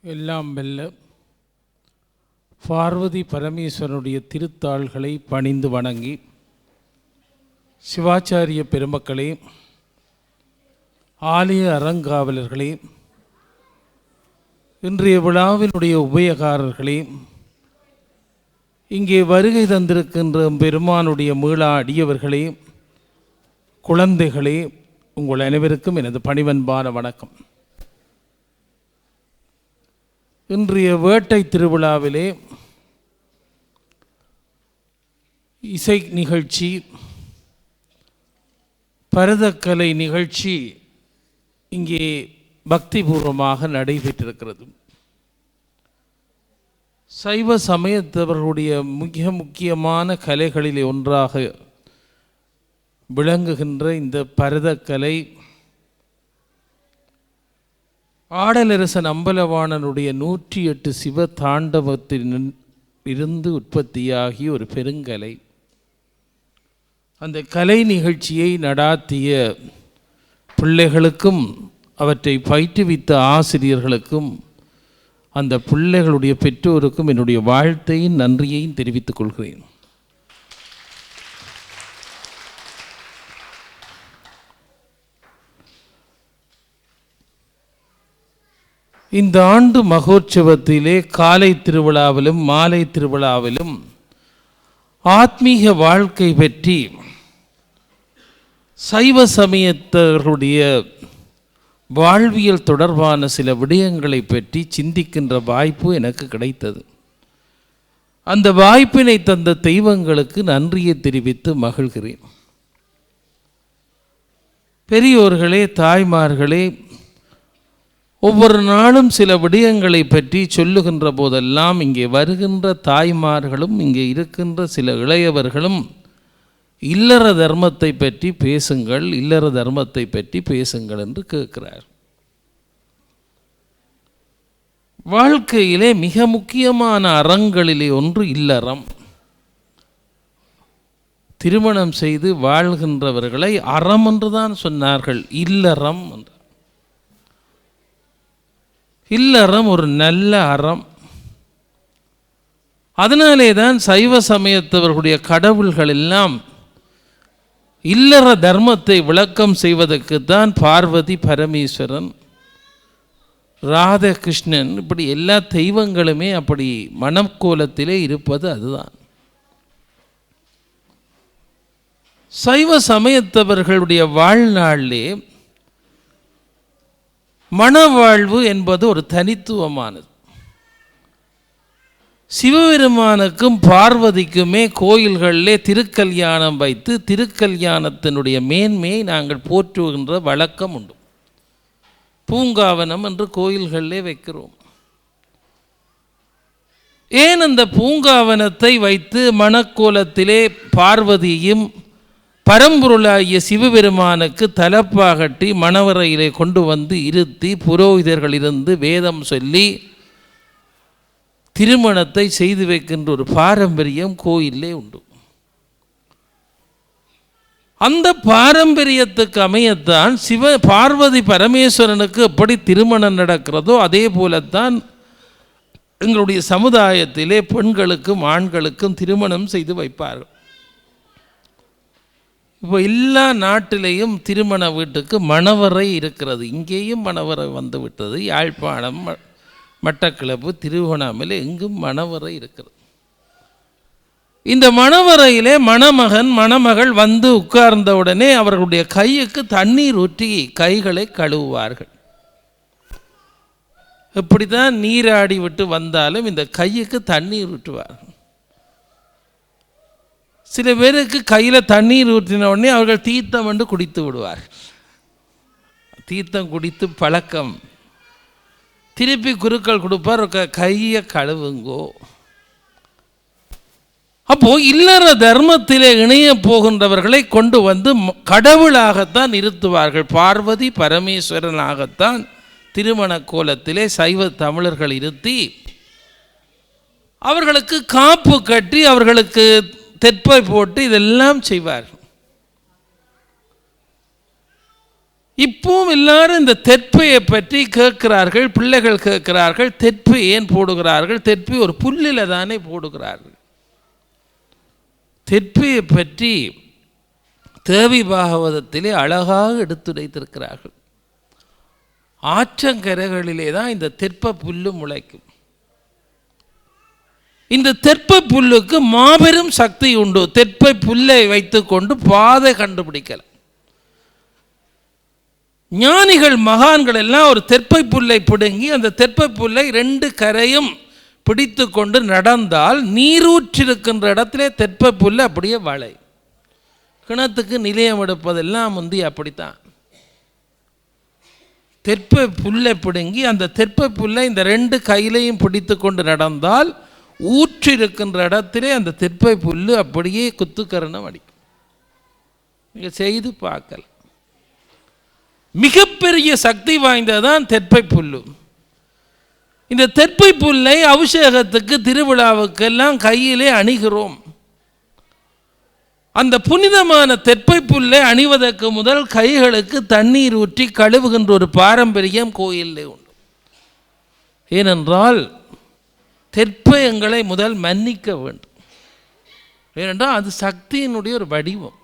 எல்லாம் வெல்ல பார்வதி பரமேஸ்வரனுடைய திருத்தாள்களை பணிந்து வணங்கி, சிவாச்சாரிய பெருமக்களே, ஆலய அறங்காவலர்களே, இன்றைய விழாவினுடைய உபயகாரர்களே, இங்கே வருகை தந்திருக்கின்ற பெருமானுடைய மீளா அடியவர்களே, குழந்தைகளே, உங்கள் அனைவருக்கும் எனது பணிவன்பான வணக்கம். இன்றைய வேட்டை திருவிழாவிலே இசை நிகழ்ச்சி, பரதக்கலை நிகழ்ச்சி இங்கே பக்திபூர்வமாக நடைபெற்றிருக்கிறது. சைவ சமயத்தவர்களுடைய மிக முக்கியமான கலைகளிலே ஒன்றாக விளங்குகின்ற இந்த பரதக்கலை ஆடலரசன் அம்பலவாணனுடைய 108 சிவ தாண்டவத்தில் இருந்து உற்பத்தியாகி ஒரு பெருங்கலை. அந்த கலை நிகழ்ச்சியை நடாத்திய பிள்ளைகளுக்கும் அவற்றை பயிற்றுவித்த ஆசிரியர்களுக்கும் அந்த பிள்ளைகளுடைய பெற்றோருக்கும் என்னுடைய வாழ்த்தையும் நன்றியையும் தெரிவித்துக் கொள்கிறேன். இந்த ஆண்டு மகோற்சவத்திலே காலை திருவிழாவிலும் மாலை திருவிழாவிலும் ஆத்மீக வாழ்க்கை பற்றி சைவ சமயத்தவர்களுடைய வாழ்வியல் தொடர்பான சில விடயங்களை பற்றி சிந்திக்கின்ற வாய்ப்பு எனக்கு கிடைத்தது. அந்த வாய்ப்பினை தந்த தெய்வங்களுக்கு நன்றியை தெரிவித்து மகிழ்கிறேன். பெரியோர்களே, தாய்மார்களே, ஒவ்வொரு நாளும் சில விடயங்களை பற்றி சொல்லுகின்ற போதெல்லாம் இங்கே வருகின்ற தாய்மார்களும் இங்கே இருக்கின்ற சில இளையவர்களும் இல்லற தர்மத்தை பற்றி பேசுங்கள், இல்லற தர்மத்தை பற்றி பேசுங்கள் என்று கேட்கிறார். வாழ்க்கையிலே மிக முக்கியமான அறங்களிலே ஒன்று இல்லறம். திருமணம் செய்து வாழ்கின்றவர்களை அறம் என்றுதான் சொன்னார்கள், இல்லறம் என்று. இல்லறம் ஒரு நல்ல அறம். அதனாலே தான் சைவ சமயத்தவர்களுடைய கடவுள்கள் எல்லாம் இல்லற தர்மத்தை விளக்கம் செய்வதற்குத்தான் பார்வதி பரமேஸ்வரன், ராதாகிருஷ்ணன், இப்படி எல்லா தெய்வங்களுமே அப்படி மனக்கோலத்திலே இருப்பது அதுதான். சைவ சமயத்தவர்களுடைய வாழ்நாளிலே மணவாழ்வு என்பது ஒரு தனித்துவமானது. சிவபெருமானுக்கும் பார்வதிக்குமே கோயில்களிலே திருக்கல்யாணம் வைத்து திருக்கல்யாணத்தினுடைய மேன்மையை நாங்கள் போற்றுகின்ற வழக்கம் உண்டு. பூங்காவனம் என்று கோயில்களிலே வைக்கிறோம். ஏன் அந்த பூங்காவனத்தை வைத்து மணக்கோலத்திலே பார்வதியும் பரம்பொருளாகிய சிவபெருமானுக்கு தலப்பாகட்டி மணவரையிலே கொண்டு வந்து இருத்தி புரோகிதர்கள் இருந்து வேதம் சொல்லி திருமணத்தை செய்து வைக்கின்ற ஒரு பாரம்பரியம் கோயிலே உண்டு. அந்த பாரம்பரியத்துக்கு அமையத்தான் பார்வதி பரமேஸ்வரனுக்கு எப்படி திருமணம் நடக்கிறதோ அதே போலத்தான் எங்களுடைய சமுதாயத்திலே பெண்களுக்கும் ஆண்களுக்கும் திருமணம் செய்து வைப்பார்கள். இப்போ எல்லா நாட்டிலேயும் திருமண வீட்டுக்கு மணவரை இருக்கிறது. இங்கேயும் மணவரை வந்து விட்டது. யாழ்ப்பாணம், மட்டக்களப்பு, திருவண்ணாமலை எங்கும் மணவரை இருக்கிறது. இந்த மணவரையிலே மணமகன் மணமகள் வந்து உட்கார்ந்தவுடனே அவர்களுடைய கைக்கு தண்ணீர் ஊற்றி கைகளை கழுவுவார்கள். இப்படி தான் நீராடி விட்டு வந்தாலும் இந்த கைக்கு தண்ணீர் ஊற்றுவார்கள். சில பேருக்கு கையில் தண்ணீர் ஊற்றின உடனே அவர்கள் தீர்த்தம் வந்து குடித்து விடுவார். தீர்த்தம் குடித்து பழக்கம். திருப்பி குருக்கள் கொடுப்பார், கையை கழுவுங்கோ. அப்போ இல்லற தர்மத்திலே இணைய போகின்றவர்களை கொண்டு வந்து கடவுளாகத்தான் நிறுத்துவார்கள். பார்வதி பரமேஸ்வரனாகத்தான் திருமண கோலத்திலே சைவ தமிழர்கள் இருத்தி அவர்களுக்கு காப்பு கட்டி அவர்களுக்கு தெப்பை போட்டு இதெல்லாம் செய்வார். இப்பவும் எல்லாரும் இந்த தெற்பையை பற்றி கேட்கிறார்கள், பிள்ளைகள் கேட்கிறார்கள். தெற்பை ஏன் போடுகிறார்கள்? தெற்பை ஒரு புல்லில் தானே போடுகிறார்கள். தெற்பையை பற்றி தேவி பாகவதத்திலே அழகாக எடுத்துரைத்திருக்கிறார்கள். ஆற்றங்கரைகளிலே தான் இந்த தெற்ப புல்லு முளைக்கும். இந்த தெற்ப புல்லுக்கு மாபெரும் சக்தி உண்டு. தெற்பை புல்லை வைத்துக்கொண்டு பாதை கண்டுபிடிக்கலாம். ஞானிகள் மகான்கள் எல்லாம் ஒரு தெற்பை புல்லை பிடுங்கி அந்த தெற்பை புல்லை 2 கரையும் பிடித்து கொண்டு நடந்தால் நீரூற்றிருக்கின்ற இடத்திலே தெற்பை புல்லை அப்படியே வளை. கிணத்துக்கு நிலையம் எடுப்பதெல்லாம் முந்தி அப்படித்தான். தெற்பை புல்லை பிடுங்கி அந்த தெற்பை புல்லை இந்த 2 கையிலையும் பிடித்து கொண்டு நடந்தால் ஊற்றிருக்கின்ற இடத்திலே அந்த தெற்பை புல்லு அப்படியே குத்துக்கரணம் அடிக்கும். நீங்கள் செய்து பார்க்கல. மிகப்பெரிய சக்தி வாய்ந்ததான் தெற்பை புல்லு. இந்த தெற்பை புல்லை அபிஷேகத்துக்கு திருவிழாவுக்கெல்லாம் கையிலே அணிகிறோம். அந்த புனிதமான தெற்பை புல்லை அணிவதற்கு முதல் கைகளுக்கு தண்ணீர் ஊற்றி கழுவுகின்ற ஒரு பாரம்பரியம் கோயிலே உண்டு. ஏனென்றால் தெற்பயங்களை முதல் மன்னிக்க வேண்டும். ஏனென்றால் அது சக்தியினுடைய ஒரு வடிவம்.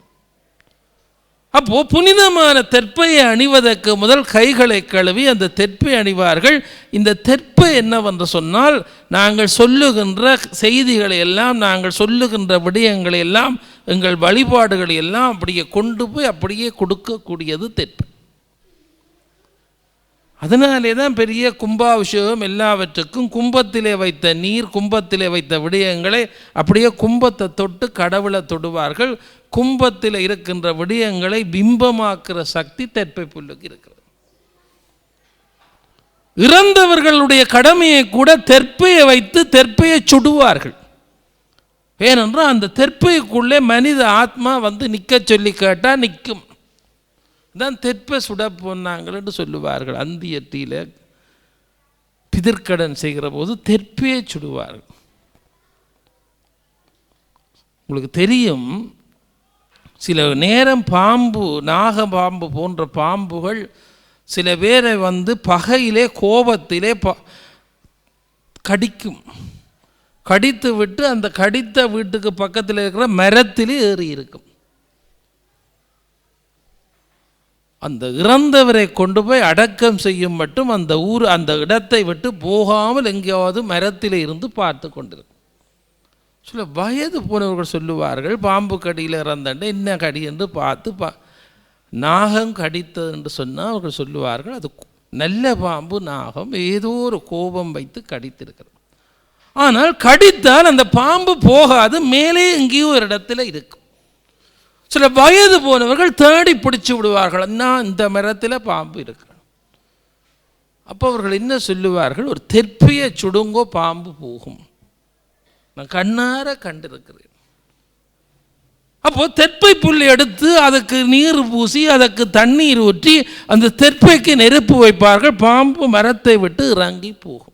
அப்போ புனிதமான தெற்பையை அணிவதற்கு முதல் கைகளை கழுவி அந்த தெற்பை அணிவார்கள். இந்த தெற்பை என்னவென்று சொன்னால், நாங்கள் சொல்லுகின்ற செய்திகளை எல்லாம், நாங்கள் சொல்லுகின்ற விடயங்களை எல்லாம், எங்கள் வழிபாடுகளை எல்லாம் அப்படியே கொண்டு போய் அப்படியே கொடுக்கக்கூடியது தெற்பை. அதனாலே தான் பெரிய கும்பாபிஷேகம் எல்லாவற்றுக்கும் கும்பத்திலே வைத்த நீர், கும்பத்திலே வைத்த விடயங்களை அப்படியே கும்பத்தை தொட்டு கடவுளை தொடுவார்கள். கும்பத்தில் இருக்கின்ற விடயங்களை பிம்பமாக்குற சக்தி தெற்பை புல்லுக்கு இருக்கிறது. இறந்தவர்களுடைய கடமையை கூட தெற்பையை வைத்து தெற்பையை சுடுவார்கள். ஏனென்றால் அந்த தெற்பைக்குள்ளே மனித ஆத்மா வந்து நிற்க சொல்லி கேட்டால் நிற்கும். தான் தெற்பை சுட போனாங்கள்னு சொல்லுவார்கள். அந்தியட்டியில் பிதிர்க்கடன் செய்கிற போது தெற்பையை சுடுவார்கள். உங்களுக்கு தெரியும், சில நேரம் பாம்பு, நாகபாம்பு போன்ற பாம்புகள் சில பேரை வந்து பகையிலே கோபத்திலே கடிக்கும். கடித்து விட்டு அந்த கடித்த வீட்டுக்கு பக்கத்தில் இருக்கிற மரத்திலே ஏறி இருக்கும். அந்த இறந்தவரை கொண்டு போய் அடக்கம் செய்யும் மட்டும் அந்த ஊர் அந்த இடத்தை விட்டு போகாமல் எங்கேயாவது மரத்தில் இருந்து பார்த்து கொண்டிருக்கும். சில வயது போனவர்கள் சொல்லுவார்கள், பாம்பு கடியில் இறந்தண்டு என்ன கடி என்று பார்த்து நாகம் கடித்தது என்று சொன்னால் அவர்கள் சொல்லுவார்கள், அது நல்ல பாம்பு நாகம், ஏதோ ஒரு கோபம் வைத்து கடித்திருக்கிறது. ஆனால் கடித்தால் அந்த பாம்பு போகாது, மேலே எங்கேயோ ஒரு இடத்துல இருக்கும். சில வயது போனவர்கள் தேடி பிடிச்சி விடுவார்கள், நான் இந்த மரத்தில் பாம்பு இருக்கு. அப்போ அவர்கள் என்ன சொல்லுவார்கள், ஒரு தெற்பியை சுடுங்கோ பாம்பு போகும். நான் கண்ணார கண்டிருக்கிறேன். அப்போ தெற்பை புல் எடுத்து அதுக்கு நீர் பூசி அதற்கு தண்ணீர் ஊற்றி அந்த தெற்பைக்கு நெருப்பு வைப்பார்கள். பாம்பு மரத்தை விட்டு இறங்கி போகும்.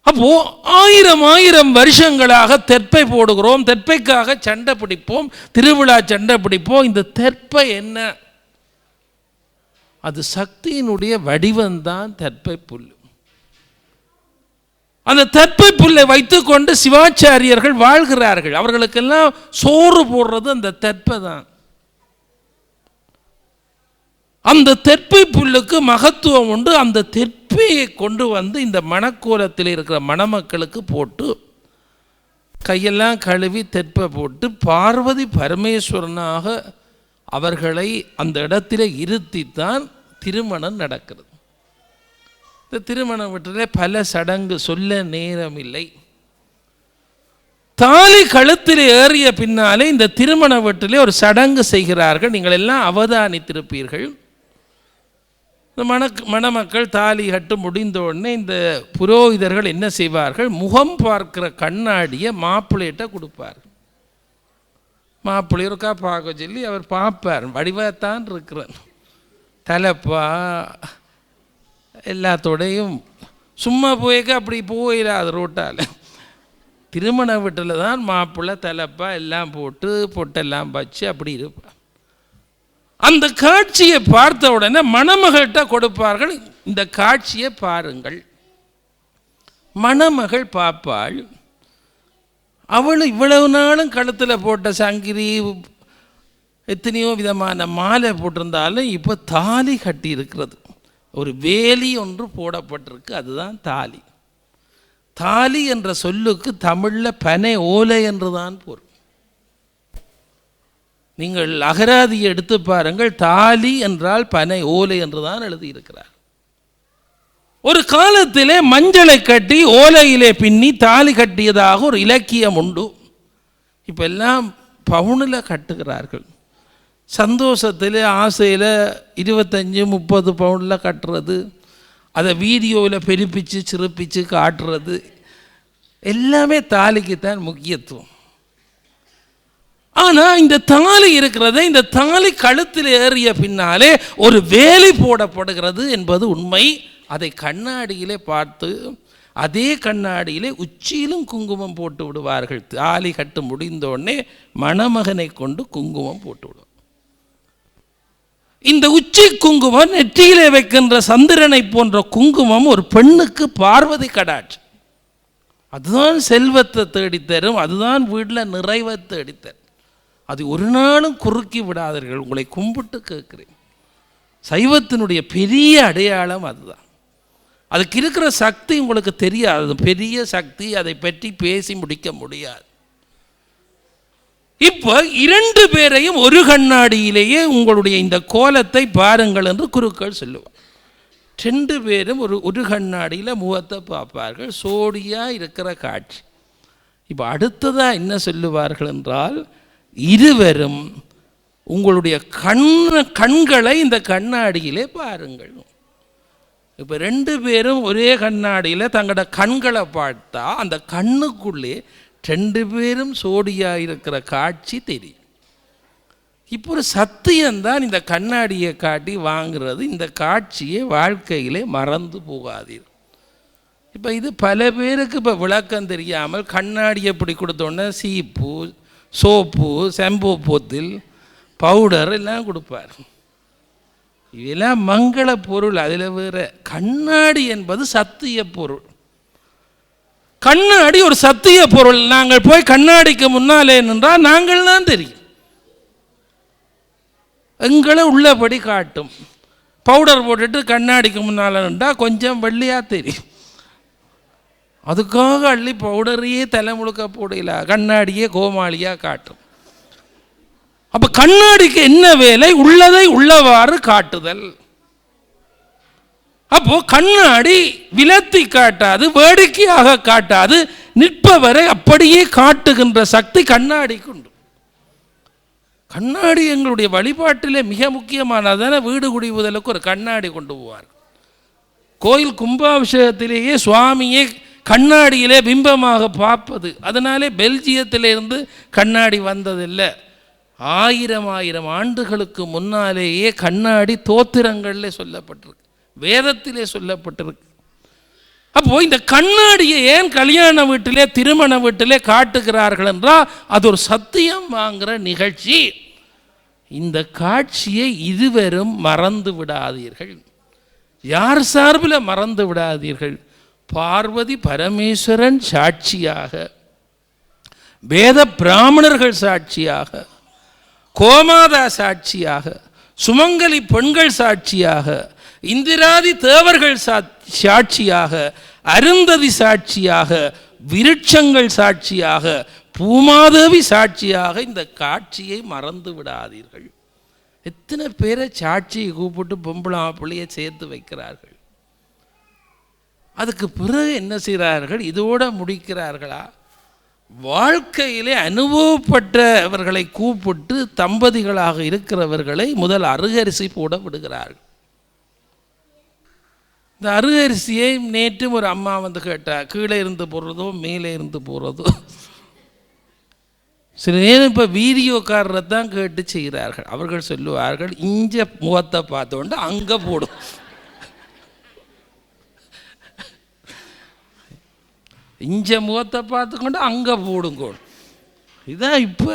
அப்போ 1000 வருஷங்களாக தெற்பை போடுகிறோம், தெற்பைக்காக சண்டை பிடிப்போம், திருவிழா சண்டை பிடிப்போம். இந்த தெற்பை என்ன? அது சக்தியினுடைய வடிவம்தான் தெற்பை புல். அந்த தெற்பை புல்லை வைத்துக்கொண்டு சிவாச்சாரியர்கள் வாழ்கிறார்கள். அவர்களுக்கெல்லாம் சோறு போடுறது அந்த தெற்பை தான். அந்த தெற்பை புல்லுக்கு மகத்துவம் உண்டு. அந்த தெற்பையை கொண்டு வந்து இந்த மணக்கோலத்தில் இருக்கிற மணமக்களுக்கு போட்டு கையெல்லாம் கழுவி தெற்பை போட்டு பார்வதி பரமேஸ்வரனாக அவர்களை அந்த இடத்திலே இருத்தித்தான் திருமணம் நடக்கிறது. இந்த திருமண வீட்டிலே பல சடங்கு சொல்ல நேரம் இல்லை. தாலி கழுத்தில் ஏறிய பின்னாலே இந்த திருமண வீட்டிலே ஒரு சடங்கு செய்கிறார்கள். நீங்கள் எல்லாம் அவதானித்திருப்பீர்கள். இந்த மணமக்கள் தாலி கட்டு முடிந்த உடனே இந்த புரோகிதர்கள் என்ன செய்வார்கள், முகம் பார்க்கிற கண்ணாடியை மாப்பிள்ளையிட்ட கொடுப்பார். மாப்பிள்ளை இருக்கா பார்க்க சொல்லி அவர் பார்ப்பார். வடிவாத்தான் இருக்கிறார், தலைப்பா எல்லாத்தோடையும் சும்மா போய்க்க அப்படி போயிடாது ரோட்டால். திருமண வீட்டில் தான் மாப்பிள்ளை தலைப்பா எல்லாம் போட்டு பொட்டெல்லாம் வச்சு அப்படி இருப்பார். அந்த காட்சியை பார்த்த உடனே மணமகள்கிட்ட கொடுப்பார்கள், இந்த காட்சியை பாருங்கள். மணமகள் பார்ப்பாள். அவள் இவ்வளவு நாளும் கழுத்தில் போட்ட சங்கிரி, எத்தனையோ விதமான மாலை போட்டிருந்தாலும் இப்போ தாலி கட்டி இருக்கிறது. ஒரு வேலி ஒன்று போடப்பட்டிருக்கு, அதுதான் தாலி. தாலி என்ற சொல்லுக்கு தமிழில் பனை ஓலை என்றுதான் பொருள். நீங்கள் அகராதியை எடுத்து பாருங்கள், தாலி என்றால் பனை ஓலை என்றுதான் எழுதியிருக்கிறார். ஒரு காலத்திலே மஞ்சளை கட்டி ஓலையிலே பின்னி தாலி கட்டியதாக ஒரு இலக்கியம் உண்டு. இப்போ எல்லாம் பவுனில் கட்டுகிறார்கள். சந்தோஷத்தில் ஆசையில் 25-30 பவுனில் கட்டுறது, அதை வீடியோவில் பெருப்பிச்சு சிறப்பிச்சு காட்டுறது, எல்லாமே தாலிக்குத்தான் முக்கியத்துவம். ஆனால் இந்த தாலி இருக்கிறத, இந்த தாலி கழுத்தில் ஏறிய பின்னாலே ஒரு வேலி போடப்படுகிறது என்பது உண்மை. அதை கண்ணாடியிலே பார்த்து, அதே கண்ணாடியிலே உச்சியிலும் குங்குமம் போட்டு விடுவார்கள். தாலி கட்டு முடிந்தோடனே மணமகனை கொண்டு குங்குமம் போட்டு விடுவார். இந்த உச்சி குங்குமம், நெற்றியிலே வைக்கின்ற சந்திரனை போன்ற குங்குமம் ஒரு பெண்ணுக்கு பார்வதி கடாட்சி. அதுதான் செல்வத்தை தேடித்தரும், அதுதான் வீட்டில் நிறைவை தேடித்தரும். அது ஒரு நாளும் குறுக்கி விடாதீர்கள். உங்களை கும்பிட்டு கேட்குறேன், சைவத்தினுடைய பெரிய அடையாளம் அதுதான். அதுக்கு இருக்கிற சக்தி உங்களுக்கு தெரியாது, பெரிய சக்தி, அதை பற்றி பேசி முடிக்க முடியாது. இப்போ 2 பேரையும் ஒரு கண்ணாடியிலேயே உங்களுடைய இந்த கோலத்தை பாருங்கள் என்று குருக்கள் சொல்லுவார். 2 பேரும் ஒரு கண்ணாடியில் முகத்தை பார்ப்பார்கள், சோடியாக இருக்கிற காட்சி. இப்போ அடுத்ததாக என்ன சொல்லுவார்கள் என்றால், இருவரும் உங்களுடைய கண்களை இந்த கண்ணாடியிலே பாருங்கள். இப்போ 2 பேரும் ஒரே கண்ணாடியில் தங்களோட கண்களை பார்த்தா அந்த கண்ணுக்குள்ளே 2 பேரும் சோடியாக இருக்கிற காட்சி தெரியும். இப்போ ஒரு சத்தியம்தான் இந்த கண்ணாடியை காட்டி வாங்குறது. இந்த காட்சியை வாழ்க்கையிலே மறந்து போகாதீர்கள். இப்போ இது பல பேருக்கு இப்போ விளக்கம் தெரியாமல் கண்ணாடி எப்படி கொடுத்தோன்னே சீப்பு, சோப்பு, ஷாம்பு போத்தில், பவுடர் எல்லாம் கொடுப்பார். இதெல்லாம் மங்கள பொருள். அதில் வேறு கண்ணாடி என்பது சத்திய பொருள். கண்ணாடி ஒரு சத்திய பொருள். நாங்கள் போய் கண்ணாடிக்கு முன்னாலே நின்றால் நாங்கள் தான் தெரியும், எங்களை உள்ளபடி காட்டும். பவுடர் போட்டுட்டு கண்ணாடிக்கு முன்னால் நின்றால் கொஞ்சம் வெள்ளையாக தெரியும். அதுக்காக அள்ளி பவுடரையே தலை முழுக்க போடல, கண்ணாடியே கோமாளியாக காட்டும். அப்போ கண்ணாடிக்கு என்ன வேலை? உள்ளதை உள்ளவாறு காட்டுதல். அப்போ கண்ணாடி விலத்தி காட்டாது, வேடிக்கையாக காட்டாது, நிற்பவரை அப்படியே காட்டுகின்ற சக்தி கண்ணாடிக்கு உண்டு. கண்ணாடி எங்களுடைய வழிபாட்டிலே மிக முக்கியமானதான. வீடு குடிவுதலுக்கு ஒரு கண்ணாடி கொண்டு போவார். கோயில் கும்பாபிஷேகத்திலேயே சுவாமியே கண்ணாடியிலே பிம்பமாக பார்ப்பது. அதனாலே பெல்ஜியத்திலிருந்து கண்ணாடி வந்ததில்லை. 1000 ஆண்டுகளுக்கு முன்னாலேயே கண்ணாடி தோத்திரங்களில் சொல்லப்பட்டிருக்கு, வேதத்திலே சொல்லப்பட்டிருக்கு. அப்போ இந்த கண்ணாடியை ஏன் கல்யாண வீட்டிலே திருமண வீட்டிலே காட்டுகிறார்கள் என்றால் அது ஒரு சத்தியம் வாங்குகிற நிகழ்ச்சி. இந்த காட்சியை இதுவரும் மறந்து விடாதீர்கள். யார் சார்பில் மறந்து விடாதீர்கள்? பார்வதி பரமேஸ்வரன் சாட்சியாக, வேத பிராமணர்கள் சாட்சியாக, கோமாதா சாட்சியாக, சுமங்கலி பெண்கள் சாட்சியாக, இந்திராதி தேவர்கள் சாட்சியாக, அருந்ததி சாட்சியாக, விருட்சங்கள் சாட்சியாக, பூமாதேவி சாட்சியாக இந்த காட்சியை மறந்து விடாதீர்கள். எத்தனை பேரை சாட்சியை கூப்பிட்டு பொம்பளை பிள்ளையை சேர்த்து வைக்கிறார்கள். அதுக்கு பிறகு என்ன செய்கிறார்கள்? இதோடு முடிக்கிறார்களா? வாழ்க்கையிலே அனுபவப்பட்டவர்களை கூப்பிட்டு தம்பதிகளாக இருக்கிறவர்களை முதல் அருகரிசி போட விடுகிறார்கள். இந்த அருகரிசியை நேற்றும் ஒரு அம்மா வந்து கேட்டால், கீழே இருந்து போடுறதோ மேலே இருந்து போகிறதோ. சில நேரம் இப்போ வீடியோக்காரரை தான் கேட்டு செய்கிறார்கள். அவர்கள் சொல்லுவார்கள், இஞ்ச முகத்தை பார்த்தோண்டு அங்கே போடும், இஞ்ச முகத்தை பார்த்துக்கொண்டு அங்கே போடுங்க. இதான் இப்போ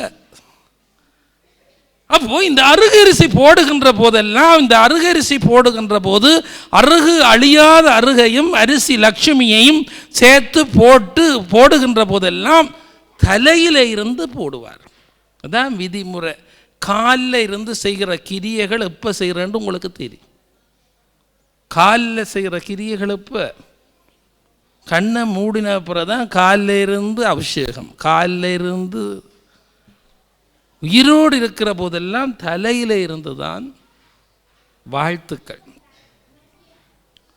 அப்போ இந்த அருகரிசி போடுகின்ற போதெல்லாம், இந்த அருகரிசி போடுகின்ற போது அருகு அழியாத அருகையும் அரிசி லட்சுமியையும் சேர்த்து போடுகின்ற போதெல்லாம் தலையில இருந்து போடுவார். அதான் விதிமுறை. காலில் இருந்து செய்கிற கிரியைகள் எப்போ செய்கிறேன்னு உங்களுக்கு தெரியும். காலில் செய்கிற கிரியைகள் எப்போ? கண்ணை மூடின அப்புறம் தான் காலில் இருந்து அபிஷேகம். காலில் இருந்து உயிரோடு இருக்கிற போதெல்லாம் தலையில் இருந்து தான் வாழ்த்துக்கள்.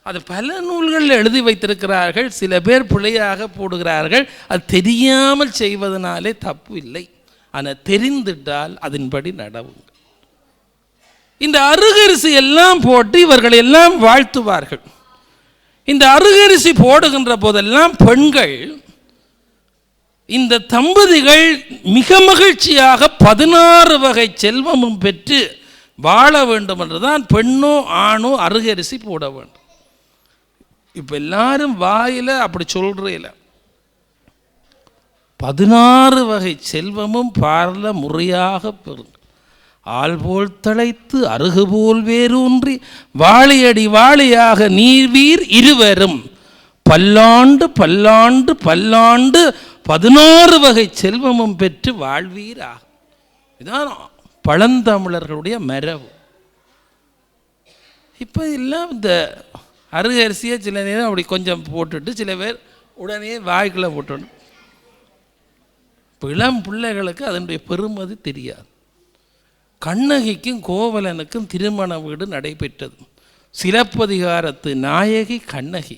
அது பல நூல்களில் எழுதி வைத்திருக்கிறார்கள். சில பேர் பிழையாக போடுகிறார்கள். அது தெரியாமல் செய்வதனாலே தப்பு இல்லை. ஆனால் தெரிந்துட்டால் அதன்படி நடவுங்க. இந்த அருகரிசி எல்லாம் போட்டு இவர்கள் எல்லாம் வாழ்த்துவார்கள். இந்த அருகரிசி போடுகின்ற போதெல்லாம் பெண்கள், இந்த தம்பதிகள் மிக மகிழ்ச்சியாக 16 வகை செல்வமும் பெற்று வாழ வேண்டும் என்றுதான் பெண்ணோ ஆணோ அருகரிசி போட வேண்டும். இப்போ எல்லாரும் வாயில் அப்படி சொல்கிறீல. 16 வகை செல்வமும் பார்ல முறையாக பெறுங்க. ஆள் போல் தழைத்து அருகு போல் வேரூன்றி வாழையடி வாழையாக நீர்வீர் இருவரும் பல்லாண்டு பல்லாண்டு பல்லாண்டு 16 வகை செல்வமும் பெற்று வாழ்வீராக. இதுதான் பழந்தமிழர்களுடைய மரபு. இப்போ எல்லாம் இந்த அருகரிசியை சில நேரம் அப்படி கொஞ்சம் போட்டுட்டு சில பேர் உடனே வாய்க்குள்ளே போட்டணும். இப்போ இளம் பிள்ளைகளுக்கு அதனுடைய பெருமதி தெரியாது. கண்ணகிக்கும் கோவலனுக்கும் திருமண வீடு நடைபெற்றது. சிலப்பதிகாரத்து நாயகி கண்ணகி.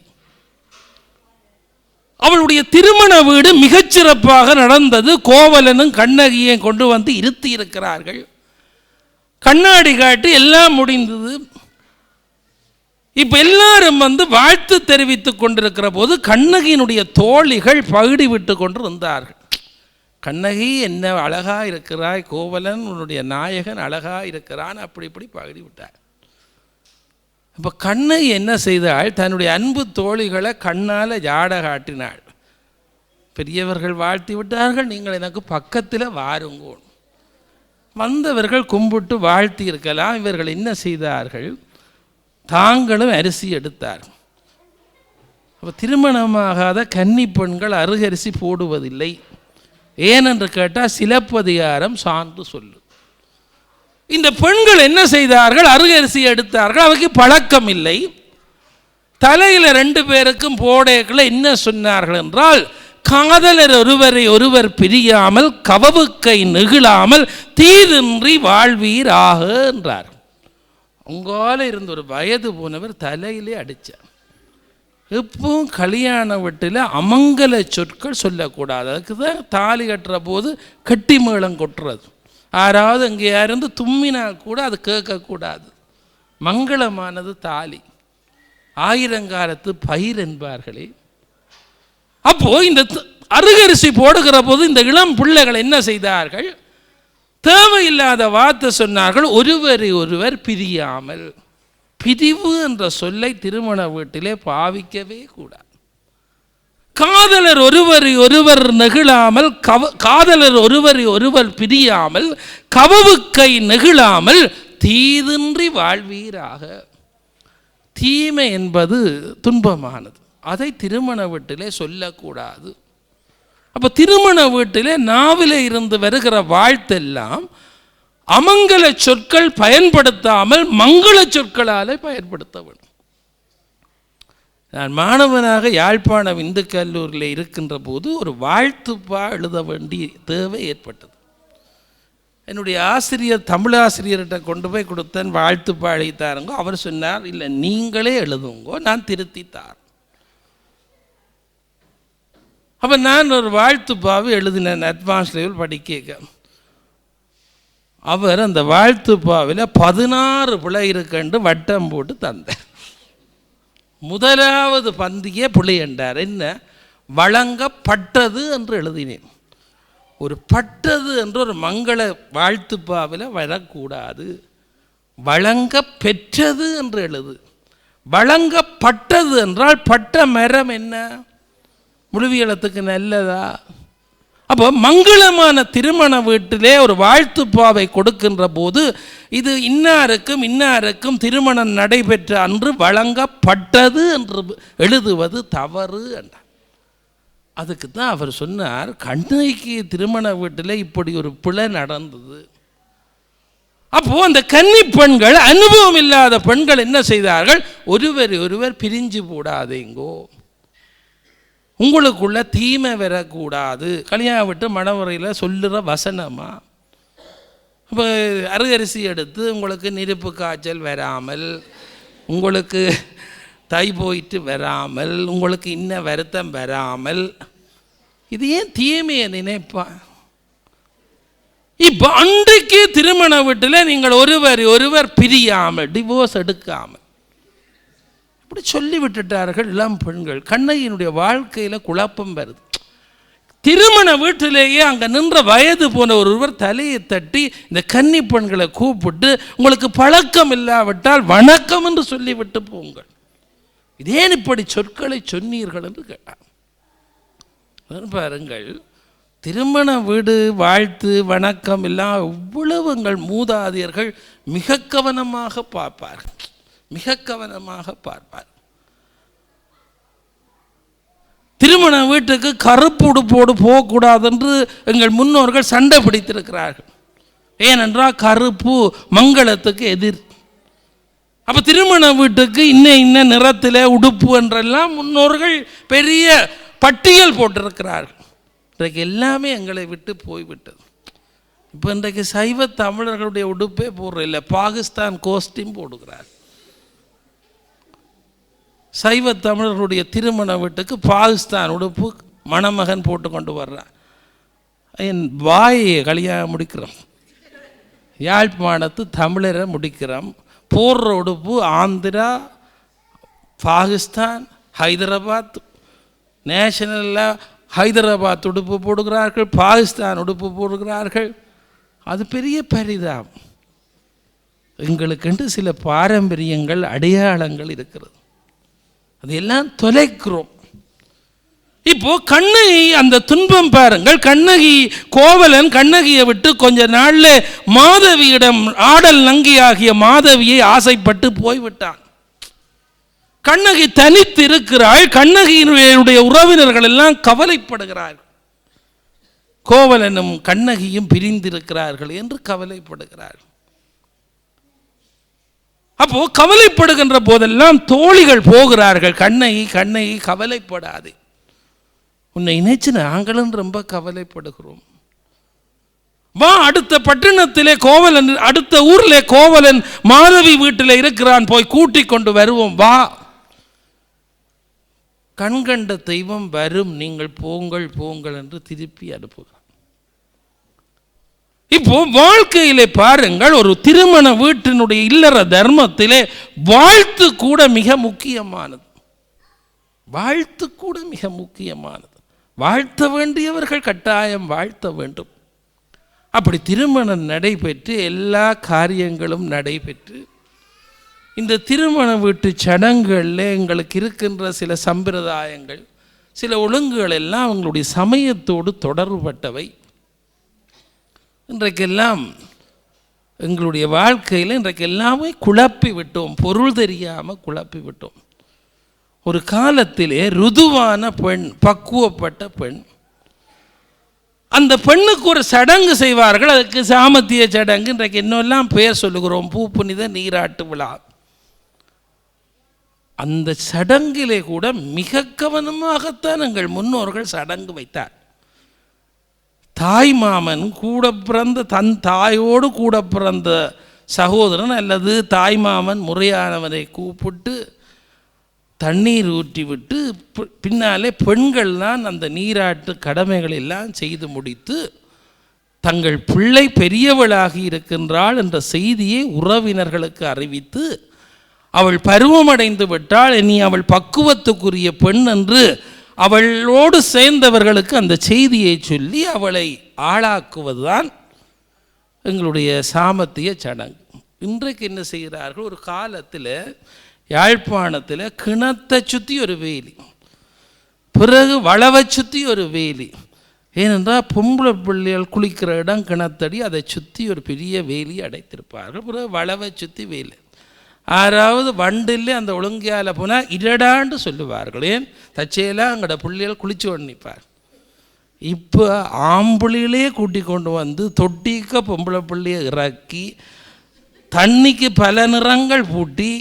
அவளுடைய திருமண வீடு மிகச்சிறப்பாக நடந்தது. கோவலனும் கண்ணகியை கொண்டு வந்து இருத்தி இருக்கிறார்கள். கண்ணாடி காட்டி எல்லாம் முடிந்தது. இப்ப எல்லாரும் வந்து வாழ்த்து தெரிவித்துக் கொண்டிருக்கிற போது கண்ணகியினுடைய தோழிகள் பகுடி விட்டு கொண்டு இருந்தார்கள். கண்ணகி என்ன அழகா இருக்கிறாய், கோவலன் உன்னுடைய நாயகன் அழகா இருக்கிறான், அப்படி இப்படி பகுடி விட்டார். இப்போ கண்ணகி என்ன செய்தாள்? தன்னுடைய அன்பு தோழிகளை கண்ணால் ஜாட காட்டினாள். பெரியவர்கள் வாழ்த்தி விட்டார்கள், நீங்கள் எனக்கு பக்கத்தில் வாருங்கோ. வந்தவர்கள் கும்பிட்டு வாழ்த்தி இருக்கலாம். இவர்கள் என்ன செய்தார்கள்? தாங்களும் அரிசி எடுத்தார்கள். அப்போ திருமணமாகாத கன்னி பெண்கள் அருகரிசி போடுவதில்லை. ஏனென்று கேட்டால் சிலப்பதிகாரம் சான்று சொல்லு. இந்த பெண்கள் என்ன செய்தார்கள்? அருகரிசி எடுத்தார்கள். அவைக்கு பழக்கம் இல்லை. தலையில் 2 பேருக்கும் போடேக்களை என்ன சொன்னார்கள் என்றால், காதலர் ஒருவரை ஒருவர் பிரியாமல் கவவுக்கை நெகிழாமல் தீதின்றி வாழ்வீராக என்றார். உங்கால இருந்த ஒரு வயது போனவர் தலையிலே அடித்தார். எப்பவும் கல்யாண வீட்டில் அமங்கல சொற்கள் சொல்லக்கூடாது. அதுக்கு தான் தாலி கட்டுற போது கட்டி மேளம் கொட்டுறது. யாராவது அங்கே யாருந்து தும்மினா கூட அது கேட்கக்கூடாது. மங்களமானது தாலி, ஆயிரங்காலத்து பயிர் என்பார்களே. அப்போ இந்த அருகரிசி போடுகிற போது இந்த இளம் பிள்ளைகள் என்ன செய்தார்கள்? தேவையில்லாத வார்த்தை சொன்னார்கள். ஒருவரை ஒருவர் பிரியாமல். பிரிவு என்ற சொல்லை திருமண வீட்டிலே பாவிக்கவே கூடாது. காதலர் ஒருவரை ஒருவர் நெகிழாமல் காதலர் ஒருவரை ஒருவர் பிரியாமல் கவவுக்கை நெகிழாமல் தீதின்றி வாழ்வீராக. தீமை என்பது துன்பமானது. அதை திருமண வீட்டிலே சொல்லக்கூடாது. அப்போ திருமண வீட்டிலே நாவிலே இருந்து வருகிற வாழ்த்தெல்லாம் அமங்கல சொற்கள் பயன்படுத்தாமல் மங்கள சொற்களாலே பயன்படுத்த வேண்டும். நான் மாணவனாக யாழ்ப்பாணம் இந்து கல்லூரியில் இருக்கின்ற போது ஒரு வாழ்த்துப்பா எழுத வேண்டிய தேவை ஏற்பட்டது. என்னுடைய ஆசிரியர், தமிழ் ஆசிரியர்கிட்ட கொண்டு போய் கொடுத்தேன், வாழ்த்துப்பா எழுதித்தாருங்கோ. அவர் சொன்னார், இல்லை நீங்களே எழுதுங்கோ, நான் திருத்தித்தார். அப்போ நான் ஒரு வாழ்த்துப்பாவை எழுதினேன். அட்வான்ஸ் லெவல் படிக்க அவர் அந்த வாழ்த்துப்பாவில் 16 பிழை இருக்குன்னு வட்டம் போட்டு தந்தார். முதலாவது பந்தியே பிழை என்றார். என்ன? வழங்கப்பட்டது என்று எழுதினேன். ஒரு பட்டது என்று ஒரு மங்கள வாழ்த்துப்பாவில் வரக்கூடாது. வழங்க பெற்றது என்று எழுது. வழங்கப்பட்டது என்றால் பட்ட மரம் என்ன? முழுவியலத்துக்கு நல்லதா? அப்போ மங்களமான திருமண வீட்டிலே ஒரு வாழ்த்துப்பாவை கொடுக்கின்ற போது இது இன்னாருக்கும் இன்னாருக்கும் திருமணம் நடைபெற்ற அன்று வழங்கப்பட்டது என்று எழுதுவது தவறு என்றார். அதுக்கு தான் அவர் சொன்னார், கண்ணகிக்கு திருமண வீட்டில் இப்படி ஒரு பிழை நடந்தது. அப்போ அந்த கன்னி பெண்கள், அனுபவம் இல்லாத பெண்கள் என்ன செய்தார்கள், ஒருவர் பிரிஞ்சு போடாதேங்கோ, உங்களுக்குள்ள தீமை வரக்கூடாது. கல்யாணம் விட்டு மணவரையில் சொல்லுற வசனமா. இப்போ அரிசி எடுத்து உங்களுக்கு நெருப்பு காய்ச்சல் வராமல், உங்களுக்கு தை போயிட்டு வராமல், உங்களுக்கு இன்ன வருத்தம் வராமல், இது ஏன் தீமையை நினைப்பான்? இப்போ அன்றைக்கு திருமண வீட்டில் நீங்கள் ஒருவர் பிரியாமல், டிவோர்ஸ் எடுக்காமல் இப்படி சொல்லி விட்டுட்டார்கள் இளம் பெண்கள். கண்ணகியினுடைய வாழ்க்கையில் குழப்பம் வருது. திருமண வீட்டிலேயே அங்கே நின்ற வயது போன ஒருவர் தலையை தட்டி இந்த கன்னி பெண்களை கூப்பிட்டு, உங்களுக்கு பழக்கம் இல்லாவிட்டால் வணக்கம் என்று சொல்லிவிட்டு போங்கள், இதேன் இப்படி சொற்களை சொன்னீர்கள் என்று கேட்டார். பாருங்கள், திருமண வீடு வாழ்த்து வணக்கம் எல்லாம் எவ்வளவு எங்கள் மூதாதையர்கள் மிக கவனமாக பார்ப்பார்கள், மிக கவனமாக பார்ப்பார். திருமண வீட்டுக்கு கருப்பு உடுப்போடு போகக்கூடாது என்று எங்கள் முன்னோர்கள் சண்டை பிடித்திருக்கிறார்கள். ஏனென்றால் கருப்பு மங்களத்துக்கு எதிர். அப்போ திருமண வீட்டுக்கு இன்ன நிறத்தில் உடுப்பு என்றெல்லாம் முன்னோர்கள் பெரிய பட்டியல் போட்டிருக்கிறார்கள். இன்றைக்கு எல்லாமே எங்களை விட்டு போய்விட்டது. இப்போ இன்றைக்கு சைவ தமிழர்களுடைய உடுப்பே போடுற இல்லை, பாகிஸ்தான் கோஸ்டியும் போடுகிறார். சைவ தமிழர்களுடைய திருமண வீட்டுக்கு பாகிஸ்தான் உடுப்பு மணமகன் போட்டு கொண்டு வர்றான். என் வாயை கல்யாணம் முடிக்கிறோம், யாழ்ப்பாணத்து தமிழரை முடிக்கிறோம். போடுற உடுப்பு ஆந்திரா, பாகிஸ்தான், ஹைதராபாத். நேஷனலில் ஹைதராபாத் உடுப்பு போடுகிறார்கள், பாகிஸ்தான் உடுப்பு போடுகிறார்கள். அது பெரிய பரிதாபம். எங்களுக்கென்று சில பாரம்பரியங்கள் அடையாளங்கள் இருக்கிறது, அதையெல்லாம் தொலைக்கிறோம். இப்போ கண்ணகி அந்த துன்பம் பாருங்கள். கண்ணகி கோவலன் கண்ணகியை விட்டு கொஞ்ச நாள்ல மாதவியிடம் ஆடல் நங்கி ஆகிய மாதவியை ஆசைப்பட்டு போய்விட்டான். கண்ணகி தனித்து இருக்கிறாள். கண்ணகியினுடைய உறவினர்கள் எல்லாம் கவலைப்படுகிறார்கள். கோவலனும் கண்ணகியும் பிரிந்திருக்கிறார்கள் என்று கவலைப்படுகிறார்கள். அப்போ கவலைப்படுகின்ற போதெல்லாம் தோழிகள் போகிறார்கள், கண்ணகி கண்ணகி கவலைப்படாது, உன்னை நினைச்சு நாங்களும் ரொம்ப கவலைப்படுகிறோம், வா அடுத்த பட்டணத்திலே கோவலன், அடுத்த ஊரிலே கோவலன் மாதவி வீட்டில் இருக்கிறான், போய் கூட்டிக் கொண்டு வருவோம், வா. கண்கண்ட தெய்வம் வரும், நீங்கள் போங்கள் போங்கள் என்று திருப்பி அனுப்புகிறார். இப்போ வாழ்க்கையிலே பாருங்கள், ஒரு திருமண வீட்டினுடைய இல்லற தர்மத்திலே வாழ்த்து கூட மிக முக்கியமானது. வாழ்த்து கூட மிக முக்கியமானது. வாழ்த்த வேண்டியவர்கள் கட்டாயம் வாழ்த்த வேண்டும். அப்படி திருமணம் நடைபெற்று எல்லா காரியங்களும் நடைபெற்று இந்த திருமண வீட்டு சடங்குகளில் எங்களுக்கு இருக்கின்ற சில சம்பிரதாயங்கள், சில ஒழுங்குகள் எல்லாம் அவங்களுடைய சமயத்தோடு தொடர்பட்டவை. இன்றைக்கெல்லாம் எங்களுடைய வாழ்க்கையில் இன்றைக்கு எல்லாமே குழப்பி விட்டோம், பொருள் தெரியாமல் குழப்பி விட்டோம். ஒரு காலத்திலே ருதுவான பெண், பக்குவப்பட்ட பெண், அந்த பெண்ணுக்கு ஒரு சடங்கு செய்வார்கள், அதுக்கு சாமத்திய சடங்கு, இன்றைக்கு இன்னெல்லாம் பெயர் சொல்லுகிறோம், பூ புனித நீராட்டு விழா. அந்த சடங்கிலே கூட மிக கவனமாகத்தான் எங்கள் முன்னோர்கள் சடங்கு வைத்தார். தாய் மாமன் கூட பிறந்த தன் தாயோடு கூட பிறந்த சகோதரன் அல்லது தாய் மாமன் முறையானவனை கூப்பிட்டு தண்ணீர் ஊற்றி விட்டு பின்னாலே பெண்கள் தான் அந்த நீராட்டு கடமைகள் எல்லாம் செய்து முடித்து தங்கள் பிள்ளை பெரியவளாகி இருக்கின்றாள் என்ற செய்தியை உறவினர்களுக்கு அறிவித்து, அவள் பருவமடைந்து விட்டாள், இனி அவள் பக்குவத்துக்குரிய பெண் என்று அவளோடு சேர்ந்தவர்களுக்கு அந்த செய்தியை சொல்லி அவளை ஆளாக்குவதுதான் எங்களுடைய சாமத்திய சடங்கு. இன்றைக்கு என்ன செய்கிறார்கள், ஒரு காலத்தில் யாழ்ப்பாணத்தில் கிணத்தை சுற்றி ஒரு வேலி, பிறகு வளவை சுற்றி ஒரு வேலி, ஏனென்றால் பொம்பளை பிள்ளைகள் குளிக்கிற இடம் கிணத்தடி, அதை சுற்றி ஒரு பெரிய வேலி அடைத்திருப்பார்கள். பிறகு வளவை சுற்றி வேலி. ஆறாவது வண்டிலே அந்த ஒழுங்கையால் போனால் இடடாண்டு சொல்லுவார்கள். ஏன் தச்சையெல்லாம் அங்கட பிள்ளைகள் குளிச்சு வண்டிப்பார். இப்போ ஆம்புளிலே கூட்டி கொண்டு வந்து தொட்டிக்க பொம்பளை பிள்ளையை இறக்கி தண்ணிக்கு பல நிறங்கள் பூட்டி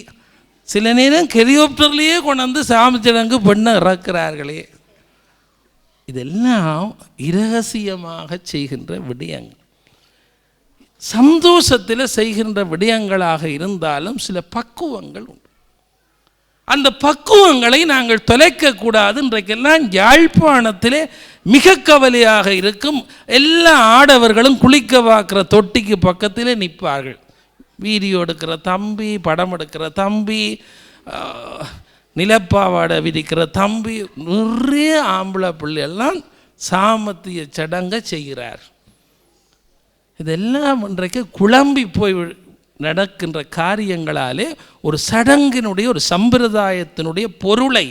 சில நேரம் ஹெலிகாப்டர்லேயே கொண்டு வந்து சாமிச்சடங்கு பெண்ணை இறக்கிறார்களே. இதெல்லாம் இரகசியமாக செய்கின்ற விடயங்கள். சந்தோஷத்தில் செய்கின்ற விடயங்களாக இருந்தாலும் சில பக்குவங்கள் உண்டு. அந்த பக்குவங்களை நாங்கள் தொலைக்கக்கூடாது. இன்றைக்கெல்லாம் யாழ்ப்பாணத்திலே மிக கவலையாக இருக்கும். எல்லா ஆடவர்களும் குளிக்க பார்க்குற தொட்டிக்கு பக்கத்திலே நிற்பார்கள். வீடியோ எடுக்கிற தம்பி, படம் எடுக்கிற தம்பி, நிலப்பாவாடை விதிக்கிற தம்பி, நிறைய ஆம்பளை பிள்ளையெல்லாம் சாமத்திய சடங்கை செய்கிறார். இதெல்லாம் இன்றைக்கு குழம்பி போய் நடக்கின்ற காரியங்களாலே ஒரு சடங்கினுடைய ஒரு சம்பிரதாயத்தினுடைய பொருளை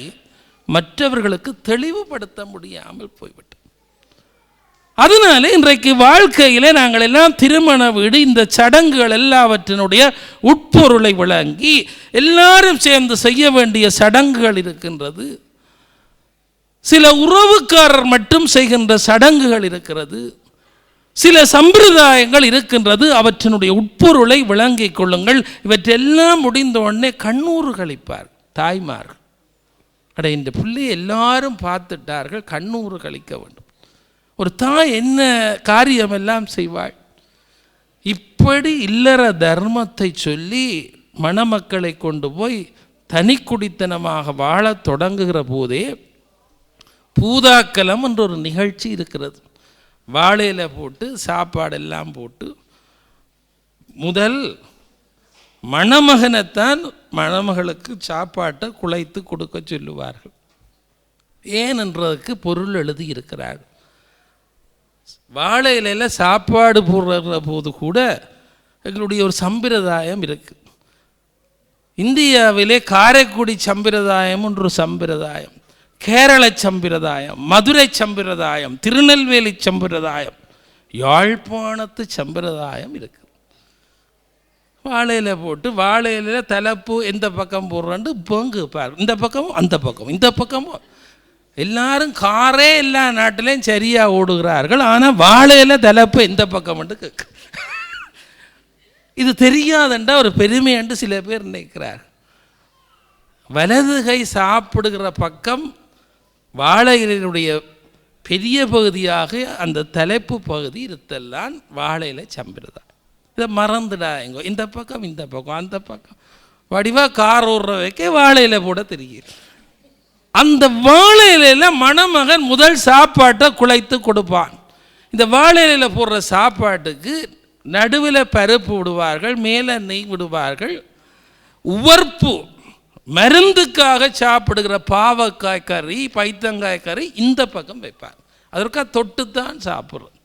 மற்றவர்களுக்கு தெளிவுபடுத்த முடியாமல் போய்விட்டது. அதனால இன்றைக்கு வாழ்க்கையிலே நாங்கள் எல்லாம் திருமண வீடு இந்த சடங்குகள் எல்லாவற்றினுடைய உட்பொருளை விளங்கி எல்லாரும் சேர்ந்து செய்ய வேண்டிய சடங்குகள் இருக்கின்றது. சில உறவுக்காரர் மட்டும் செய்கின்ற சடங்குகள் இருக்கிறது. சில சம்பிரதாயங்கள் இருக்கின்றது. அவற்றினுடைய உட்பொருளை விளங்கிக் கொள்ளுங்கள். இவற்றெல்லாம் முடிந்த உடனே கண்ணூறு கழிப்பார் தாய்மார்கள். அட இந்த பிள்ளை எல்லாரும் பார்த்துட்டார்கள், கண்ணூறு கழிக்க வேண்டும். ஒரு தாய் என்ன காரியமெல்லாம் செய்வாள். இப்படி இல்லற தர்மத்தை சொல்லி மணமக்களை கொண்டு போய் தனி குடித்தனமாக வாழ தொடங்குகிற போதே பூதாக்கலம் என்ற ஒரு நிகழ்ச்சி இருக்கிறது. வாழையில் போட்டு சாப்பாடெல்லாம் போட்டு முதல் மணமகனைத்தான் மணமகளுக்கு சாப்பாட்டை குழைத்து கொடுக்க சொல்லுவார்கள். ஏனென்றதுக்கு பொருள் எழுதி இருக்கிறார்கள். வாழை இலையில் சாப்பாடு போடுற போது கூட எங்களுடைய ஒரு சம்பிரதாயம் இருக்குது. இந்தியாவிலே காரைக்குடி சம்பிரதாயம் என்ற ஒரு சம்பிரதாயம், கேரள சம்பிரதாயம், மதுரை சம்பிரதாயம், திருநெல்வேலி சம்பிரதாயம், யாழ்ப்பாணத்து சம்பிரதாயம் இருக்குது. வாழையில போட்டு வாழையில தலைப்பு எந்த பக்கம் போடுறான்னு பங்கு பாரு, இந்த பக்கமும் அந்த பக்கமும் இந்த பக்கமும். எல்லாரும் காரே எல்லா நாட்டிலையும் சரியாக ஓடுகிறார்கள். ஆனால் வாழையில தலைப்பு எந்த பக்கம் கேட்க இது தெரியாதண்டா ஒரு பெருமை என்று சில பேர் நினைக்கிறார். வலது கை சாப்பிடுகிற பக்கம் வாழையினுடைய பெரிய பகுதியாக அந்த தலைப்பு பகுதி இருத்தெல்லாம் வாழையில சம்பிரதாயம். இதை மறந்துடாங்க. இந்த பக்கம் இந்த பக்கம் அந்த பக்கம் வடிவாக கார் ஓடுற வைக்க வாழையில போட தெரியும். அந்த வாழையில மணமகன் முதல் சாப்பாட்டை குழைத்து கொடுப்பான். இந்த வாழையில போடுற சாப்பாட்டுக்கு நடுவில் பருப்பு விடுவார்கள், மேலே நெய் விடுவார்கள். உவர்ப்பு மருந்துக்காக சாப்பிடுகிற பாவக்காய் கறி, பைத்தங்காய் கறி இந்த பக்கம் வைப்பார். அதற்காக தொட்டுத்தான் சாப்பிட்றது.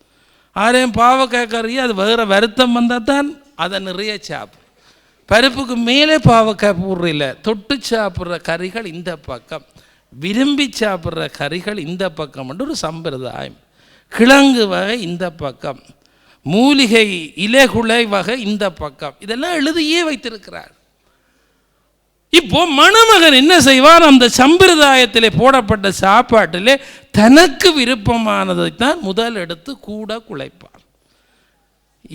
ஆரையும் பாவக்காய் கறி அது வேறு வருத்தம் வந்தால் தான் அதை நிறைய சாப்பிடும். பருப்புக்கு மேலே பாவக்காய் போடுறதில்ல, தொட்டு சாப்பிட்ற கறிகள் இந்த பக்கம், விரும்பி சாப்பிட்ற கறிகள் இந்த பக்கம் என்று ஒரு சம்பிரதாயம். கிழங்கு வகை இந்த பக்கம், மூலிகை இலைகுலை வகை இந்த பக்கம், இதெல்லாம் எழுதியே வைத்திருக்கிறார். இப்போ மணமகன் என்ன செய்வார்? அந்த சம்பிரதாயத்திலே போடப்பட்ட சாப்பாட்டிலே தனக்கு விருப்பமானதைத்தான் முதல் எடுத்து கூட குழைப்பார்.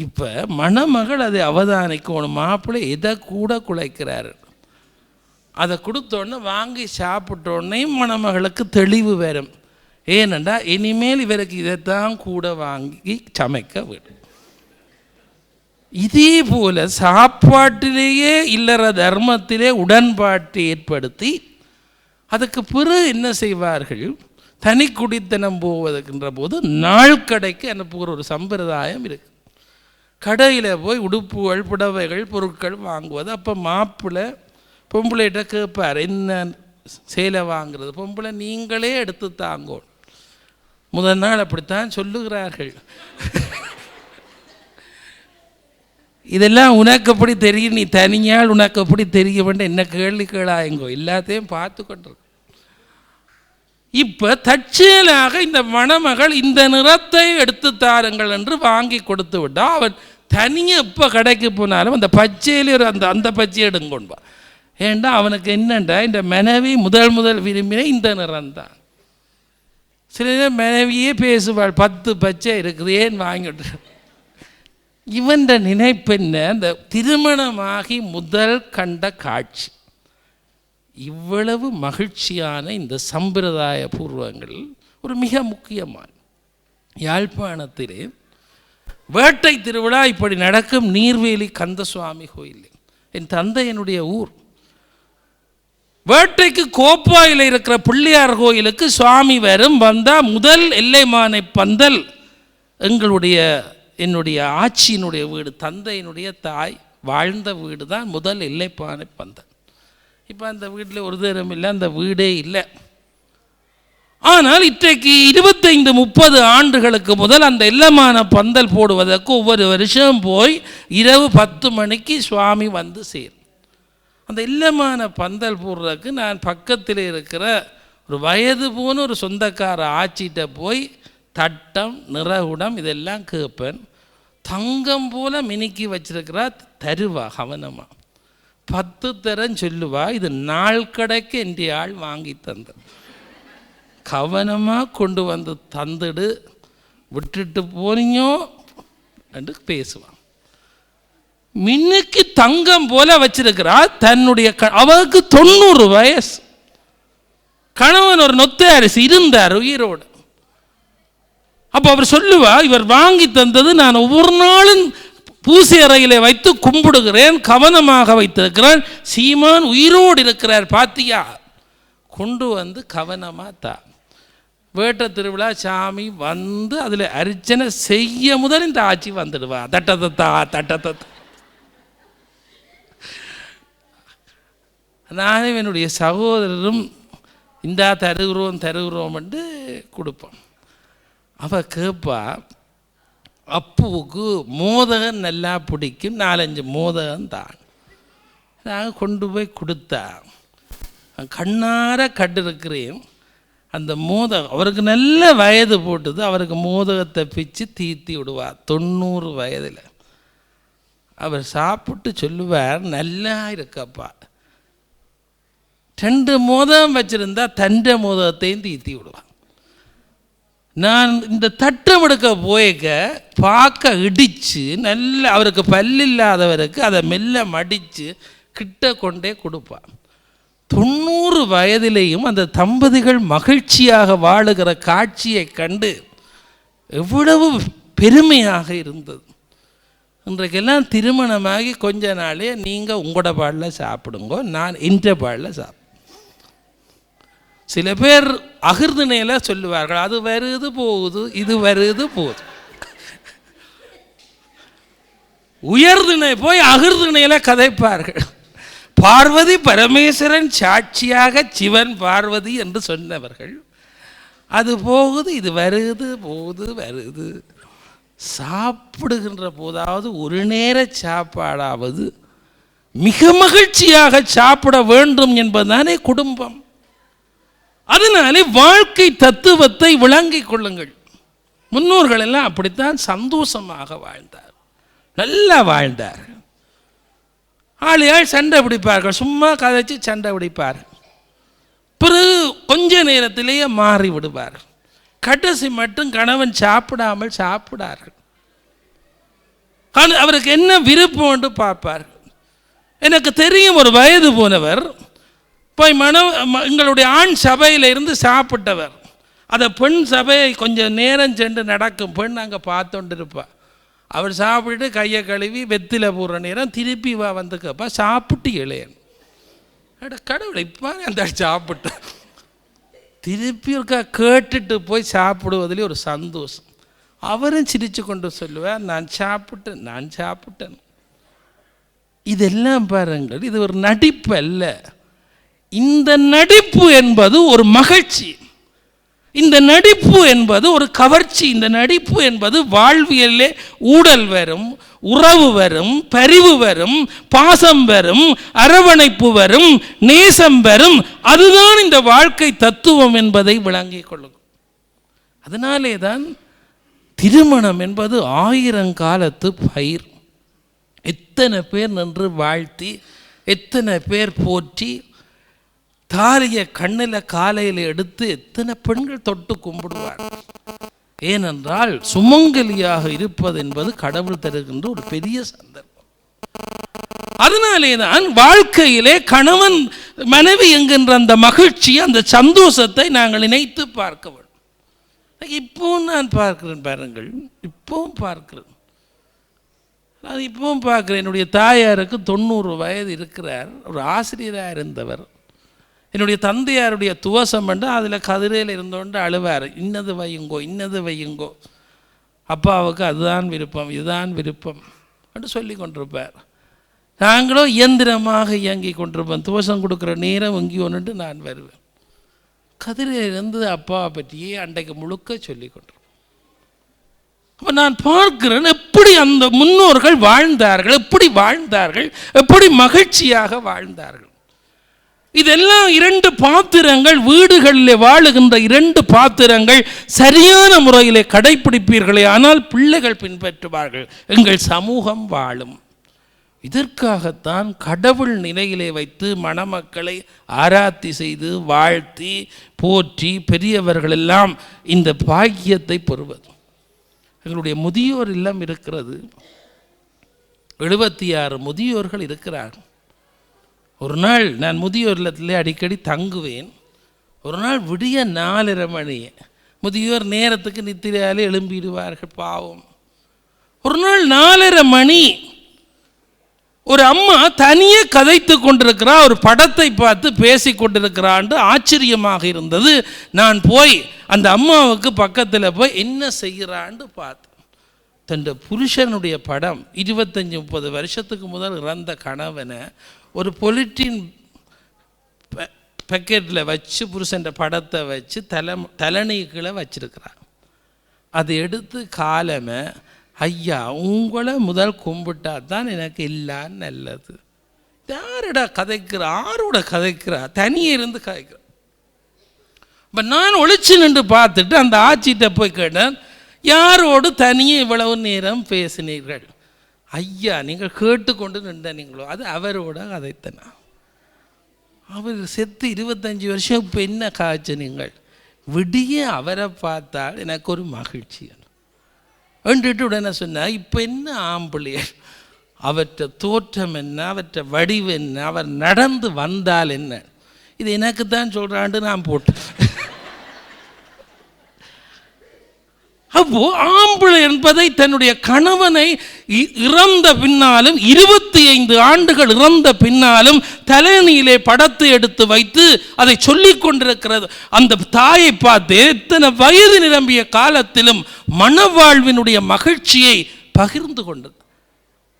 இப்போ மணமகள் அதை அவதானிக்கணும். மாப்பிள்ளை எதை கூட குழைக்கிறாரு, அதை கொடுத்தோடனே வாங்கி சாப்பிட்டோடனே மணமகளுக்கு தெளிவு வரும். ஏனென்றா இனிமேல் இவருக்கு இதைத்தான் கூட வாங்கி சமைக்க விடும். இதே போல சாப்பாட்டிலேயே இல்லற தர்மத்திலே உடன்பாட்டை ஏற்படுத்தி அதுக்கு பிறகு என்ன செய்வார்கள்? தனி குடித்தனம் போவதுக்கின்ற போது நாள் கடைக்கு அனுப்புகிற ஒரு சம்பிரதாயம் இருக்கு. கடையில் போய் உடுப்புகள், புடவைகள், பொருட்கள் வாங்குவது. அப்போ மாப்பிள்ளை பொம்பளைகிட்ட கேட்பார், என்ன சேலை வாங்குறது? பொம்பளை நீங்களே எடுத்து தாங்கோ. முதல் நாள் அப்படித்தான் சொல்லுகிறார்கள். இதெல்லாம் உனக்கு எப்படி தெரியும்? நீ தனியால் உனக்கு எப்படி தெரிய வேண்டாம்? என்ன கேள்வி கேளாயங்கோ, எல்லாத்தையும் பார்த்து கொண்டிருக்க. இப்போ தற்செயலாக இந்த மணமகள் இந்த நிறத்தை எடுத்து தாருங்கள் என்று வாங்கி கொடுத்து விட்டால் அவன் தனியாக இப்போ கடைக்கு போனாலும் அந்த பச்சையிலே ஒரு அந்த பச்சையை எடுங்கொள்வான். ஏண்டா அவனுக்கு என்னண்டா இந்த மனைவி முதல் விரும்பின இந்த நிறம்தான். சில நேரம் மனைவியே பேசுவாள், 10 பச்சை இருக்குது ஏன் வாங்கிட்டு. இவன் நினைப்பென்ன, இந்த திருமணமாகி முதல் கண்ட காட்சி. இவ்வளவு மகிழ்ச்சியான இந்த சம்பிரதாய பூர்வங்கள் ஒரு மிக முக்கியமான யாழ்ப்பாணத்திலே வேட்டை திருவிழா இப்படி நடக்கும். நீர்வேலி கந்தசுவாமி கோயில் என் தந்தையனுடைய ஊர். வேட்டைக்கு கோப்பாயில் இருக்கிற பிள்ளையார் கோயிலுக்கு சுவாமி வந்தால் முதல் எல்லைமானை பந்தல் என்னுடைய ஆட்சியினுடைய வீடு, தந்தையினுடைய தாய் வாழ்ந்த வீடு தான் முதல் எல்லைப்பானை பந்தல். இப்போ அந்த வீட்டில் ஒரு தரம் இல்லை, அந்த வீடே இல்லை. ஆனால் இன்றைக்கு 25-30 ஆண்டுகளுக்கு முதல் அந்த எல்லமான பந்தல் போடுவதற்கு ஒவ்வொரு வருஷம் போய் இரவு 10 மணிக்கு சுவாமி வந்து சேரும். அந்த இல்லமான பந்தல் போடுறதுக்கு நான் பக்கத்தில் இருக்கிற ஒரு வயது போன ஒரு சொந்தக்கார ஆட்சிகிட்ட போய் தட்டம் நிறகுடம் இதெல்லாம் கேட்பேன். தங்கம் போல மினுக்கி வச்சிருக்கிறா, தருவா கவனமாக. 10 தரம் சொல்லுவா, இது நாள் கடைக்கு என்ற ஆள் வாங்கி தந்த, கவனமாக கொண்டு வந்து தந்துடு, விட்டுட்டு போனீங்கோ என்று பேசுவான். மின்னுக்கு தங்கம் போல வச்சிருக்கிறா தன்னுடைய அவருக்கு 90 வயசு. கணவன் ஒரு நொத்த அரிசி இருந்தார் உயிரோடு. அப்போ அவர் சொல்லுவா, இவர் வாங்கி தந்தது நான் ஒவ்வொரு நாளும் பூசை அறையிலே வைத்து கும்பிடுகிறேன், கவனமாக வைத்திருக்கிறேன். சீமான் உயிரோடு இருக்கிறார் பாத்தியா, கொண்டு வந்து கவனமாக தான். வேட்ட திருவிழா சாமி வந்து அதில் அர்ச்சனை செய்ய முதல் இந்த ஆட்சி வந்துடுவா, தட்டத்தா. நானும் என்னுடைய சகோதரரும் இந்தா தருகிறோம் என்று கொடுப்போம். அவள் கேட்பா, அப்புவுக்கு மோதகம் நல்லா பிடிக்கும், 4-5 மோதகம் தான். நாங்கள் கொண்டு போய் கொடுத்தா, கண்ணார கட்டிருக்கிறேன். அந்த மோதகம் அவருக்கு நல்ல வயது போட்டுது, அவருக்கு மோதகத்தை பிச்சு தீர்த்தி விடுவார் 90 வயதில். அவர் சாப்பிட்டு சொல்லுவார், நல்லா இருக்கப்பா. 2 மோதகம் வச்சுருந்தா தண்டை மோதகத்தையும் தீர்த்தி விடுவான். நான் இந்த தட்டம் எடுக்க போய்க்க பார்க்க இடித்து நல்ல, அவருக்கு பல்லில்லாதவருக்கு அதை மெல்ல மடித்து கிட்ட கொண்டே கொடுப்பான். 90 வயதிலேயும் அந்த தம்பதிகள் மகிழ்ச்சியாக வாழுகிற காட்சியை கண்டு எவ்வளவு பெருமையாக இருந்தது. இன்றைக்கெல்லாம் திருமணமாகி கொஞ்ச நாளே நீங்கள் உங்களோட பாலில் சாப்பிடுங்கோ, நான் என்ற பாலில் சாப்பிடுங்க. சில பேர் அகிர்திணையில் சொல்லுவார்கள், அது வருது போகுது, இது வருது போகுது. உயர்திணை போய் அகிர்திணையில் கதைப்பார்கள். பார்வதி பரமேஸ்வரன் சாட்சியாக சிவன் பார்வதி என்று சொன்னவர்கள், அது போகுது, இது வருது போகுது வருது. சாப்பிடுகின்ற போதாவது ஒரு நேர சாப்பாடாவது மிக மகிழ்ச்சியாக சாப்பிட வேண்டும் என்பதுதானே குடும்பம். அதனாலே வாழ்க்கை தத்துவத்தை விளங்கிக் கொள்ளுங்கள். முன்னோர்கள் எல்லாம் அப்படித்தான் சந்தோஷமாக வாழ்ந்தார், நல்லா வாழ்ந்தார். ஆளியால் சண்டை பிடிப்பார்கள், சும்மா கதைச்சு சண்டை பிடிப்பார்கள். பிறகு கொஞ்ச நேரத்திலேயே மாறி விடுவார். கடைசி மட்டும் கணவன் சாப்பிடாமல் சாப்பிடார்கள். அவருக்கு என்ன விருப்பம் என்று பார்ப்பார். எனக்கு தெரியும், ஒரு வயது போனவர் போய் எங்களுடைய ஆண் சபையில் இருந்து சாப்பிட்டவர். அதை பெண் சபையை கொஞ்சம் நேரம் சென்று நடக்கும் பெண் அங்கே பார்த்துட்டு இருப்பாள். அவர் சாப்பிட்டு கையை கழுவி வெத்தில போடுற நேரம் திருப்பி வந்து கேட்பா, சாப்பிட்டு இளையன் கடவுளை இப்போ அந்த சாப்பிட்டு திருப்பி இருக்கா கேட்டுட்டு போய் சாப்பிடுவதிலே ஒரு சந்தோஷம். அவரும் சிரித்து கொண்டு சொல்லுவார், நான் சாப்பிட்டேன். இதெல்லாம் பாருங்கள், இது ஒரு நடிப்பு அல்ல. இந்த நடிப்பு என்பது ஒரு மகிழ்ச்சி. இந்த நடிப்பு என்பது ஒரு கவர்ச்சி. இந்த நடிப்பு என்பது வாழ்வியலே ஊடல் வரும், உறவு வரும், பரிவு வரும், பாசம் வரும், அரவணைப்பு வரும், நேசம் வரும். அதுதான் இந்த வாழ்க்கை தத்துவம் என்பதை விளங்கிக் கொள்ளும். அதனாலே தான் திருமணம் என்பது 1000 காலத்து பயிர். எத்தனை பேர் நின்று வாழ்த்தி, எத்தனை பேர் போற்றி, தாலியை கண்ணில் காலையில் எடுத்து எத்தனை பெண்கள் தொட்டு கும்பிடுவார். ஏனென்றால் சுமங்கலியாக இருப்பது என்பது கடவுள் தருகின்ற ஒரு பெரிய சந்தர்ப்பம். அதனாலே தான் வாழ்க்கையிலே கணவன் மனைவி என்கின்ற அந்த மகிழ்ச்சி, அந்த சந்தோஷத்தை நாங்கள் நினைத்து பார்க்க வேண்டும். இப்பவும் நான் பார்க்கிறேன், பாருங்கள், இப்பவும் பார்க்கிறேன். நான் இப்பவும் பார்க்கிறேன். என்னுடைய தாயாருக்கு 90 வயது இருக்கிறார். ஒரு ஆசிரியராக இருந்தவர். என்னுடைய தந்தையாருடைய துவசம் என்று அதில் கதிரையில் இருந்தோண்டு அழுவார். இன்னது வையுங்கோ, இன்னது வையுங்கோ. அப்பாவுக்கு அதுதான் விருப்பம், இதுதான் விருப்பம் என்று சொல்லி கொண்டிருப்பார். நாங்களோ இயந்திரமாக இயங்கி கொண்டிருப்போம். துவசம் கொடுக்குற நேரம் இங்கேயோன்னுட்டு நான் வருவேன். கதிரையிலிருந்து அப்பாவை பற்றியே அன்றைக்கு முழுக்க சொல்லி கொண்டிருப்போம். அப்போ நான் பார்க்கிறேன், எப்படி அந்த முன்னோர்கள் வாழ்ந்தார்கள், எப்படி வாழ்ந்தார்கள், எப்படி மகிழ்ச்சியாக வாழ்ந்தார்கள். இதெல்லாம் 2 பாத்திரங்கள், வீடுகளில் வாழுகின்ற 2 பாத்திரங்கள் சரியான முறையில் கடைப்பிடிப்பீர்களே ஆனால் பிள்ளைகள் பின்பற்றுவார்கள், எங்கள் சமூகம் வாழும். இதற்காகத்தான் கடவுள் நிலையிலே வைத்து மணமக்களை ஆராத்தி செய்து வாழ்த்தி போற்றி பெரியவர்கள் எல்லாம் இந்த பாக்கியத்தை பெறுவது. எங்களுடைய முதியோர் இல்லம் இருக்கிறது. 76 முதியோர்கள் இருக்கிறார்கள். ஒரு நாள் நான் முதியோர் இல்லத்திலே அடிக்கடி தங்குவேன். ஒரு நாள் விடிய 4:30 மணி. முதியோர் நேரத்துக்கு நித்திரையாலே எழும்பிடுவார்கள், பாவம். ஒரு நாள் 4:30 மணி ஒரு அம்மா தனியே கதைத்து கொண்டிருக்கிறா, ஒரு படத்தை பார்த்து பேசி கொண்டிருக்கிறான்னு ஆச்சரியமாக இருந்தது. நான் போய் அந்த அம்மாவுக்கு பக்கத்தில் போய் என்ன செய்கிறான்னு பார்த்தேன். தன் புருஷனுடைய படம், 25-30 வருஷத்துக்கு முதல் இறந்த கணவனை ஒரு பொலிட்டீன் பேக்கெட்டில் வச்சு புருஷன் படத்தை வச்சு தலைநீக்கில் வச்சிருக்கிறான். அதை எடுத்து காலமே, ஐயா உங்களை முதல் கும்பிட்டா தான் எனக்கு எல்லாம் நல்லது. யாரோட கதைக்கிறா, ஆரோட கதைக்கிறா, தனியே இருந்து கதைக்கிறா. இப்போ நான் ஒளிச்சு நின்று பார்த்துட்டு அந்த ஆட்சிகிட்ட போய் கேட்டேன், யாரோடு தனியே இவ்வளவு நேரம் பேசினீர்கள்? ஐயா நீங்கள் கேட்டுக்கொண்டு நின்றீங்களோ அது அவரோட கதைத்தனா. அவர் செத்து 25 வருஷம் இப்போ என்ன காய்ச்ச நீங்கள்? விடிய அவரை பார்த்தால் எனக்கு ஒரு மகிழ்ச்சி என்றுட்டு உடனே சொன்னார், இப்போ என்ன ஆம்பிள்ளையர், அவற்றை தோற்றம் என்ன, அவற்றை வடிவு என்ன, அவர் நடந்து வந்தால் என்ன, இது எனக்கு தான் சொல்கிறான்ட்டு நான் போட்டேன். அப்போ ஆம்பளை என்பதை தன்னுடைய கணவனை இறந்த பின்னாலும் 25 ஆண்டுகள் இறந்த பின்னாலும் தலையணியிலே படத்தை எடுத்து வைத்து அதை சொல்லிக் கொண்டிருக்கிறது. அந்த தாயை பார்த்து எத்தனை வயது நிரம்பிய காலத்திலும் மனவாழ்வினுடைய மகிழ்ச்சியை பகிர்ந்து கொண்டது.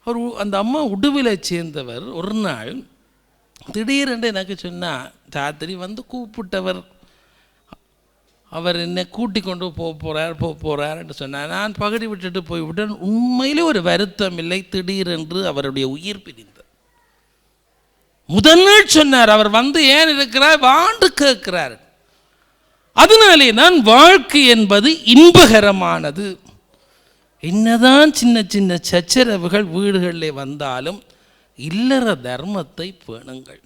அவர் அந்த அம்மா உடுவிலை சேர்ந்தவர். ஒரு நாள் திடீரென்று எனக்கு சொன்னார், ராத்திரி வந்து கூப்பிட்டவர், அவர் என்னை கூட்டி கொண்டு போகிறார் என்று சொன்னார். நான் பகுதி விட்டுட்டு போய்விட்டேன். உண்மையிலே ஒரு வருத்தம் இல்லை, திடீரென்று அவருடைய உயிர் பிரிந்தது. முதல் நாள் சொன்னார், அவர் வந்து ஏன் இருக்கிறார் வாண்டு கேட்கிறார். அதனாலே தான் வாழ்க்கை என்பது இன்பகரமானது. என்னதான் சின்ன சின்ன சச்சரவுகள் வீடுகளில் வந்தாலும் இல்லற தர்மத்தை பேணுங்கள்,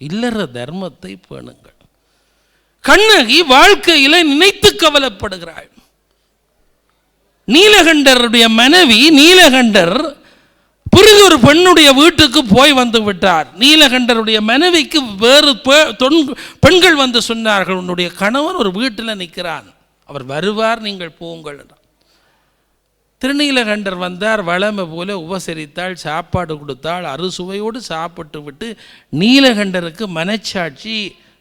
இல்லற தர்மத்தை பேணுங்கள். கண்ணகி வாழ்க்கையில நினைத்து கவலைப்படுகிறாள். நீலகண்டருடைய மனைவி நீலகண்டர் புரிது ஒரு பெண்ணுடைய வீட்டுக்கு போய் வந்து விட்டார். நீலகண்டருடைய மனைவிக்கு வேறு பெண்கள் வந்து சொன்னார்கள், உன்னுடைய கணவன் ஒரு வீட்டில் நிற்கிறான், அவர் வருவார், நீங்கள் போங்கள். திருநீலகண்டர் வந்தார். வளமை போல உபசரித்தாள், சாப்பாடு கொடுத்தாள். அறுசுவையோடு சாப்பிட்டு விட்டு நீலகண்டருக்கு மனச்சாட்சி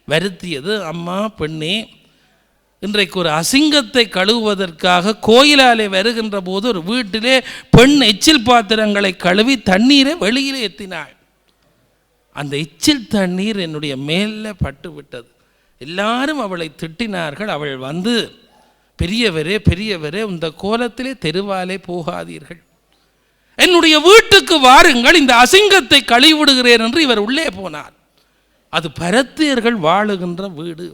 வருத்தியது. அம்மா பெண்ணே, இன்றைக்கு ஒரு அசிங்கத்தை கழுவுவதற்காக கோயிலாலே வருகின்ற போது ஒரு வீட்டிலே பெண் எச்சில் பாத்திரங்களை கழுவி தண்ணீரை வெளியிலே ஏற்றினாள். அந்த எச்சில் தண்ணீர் என்னுடைய மேலே பட்டு விட்டது. எல்லாரும் அவளை திட்டினார்கள். அவள் வந்து, பெரியவரே பெரியவரே, இந்த கோலத்திலே தெருவாலே போகாதீர்கள், என்னுடைய வீட்டுக்கு வாருங்கள், இந்த அசிங்கத்தை கழுவிடுகிறேன் என்று இவர் உள்ளே போனார். அது பரத்தியர்கள் வாழுகின்ற வீடு.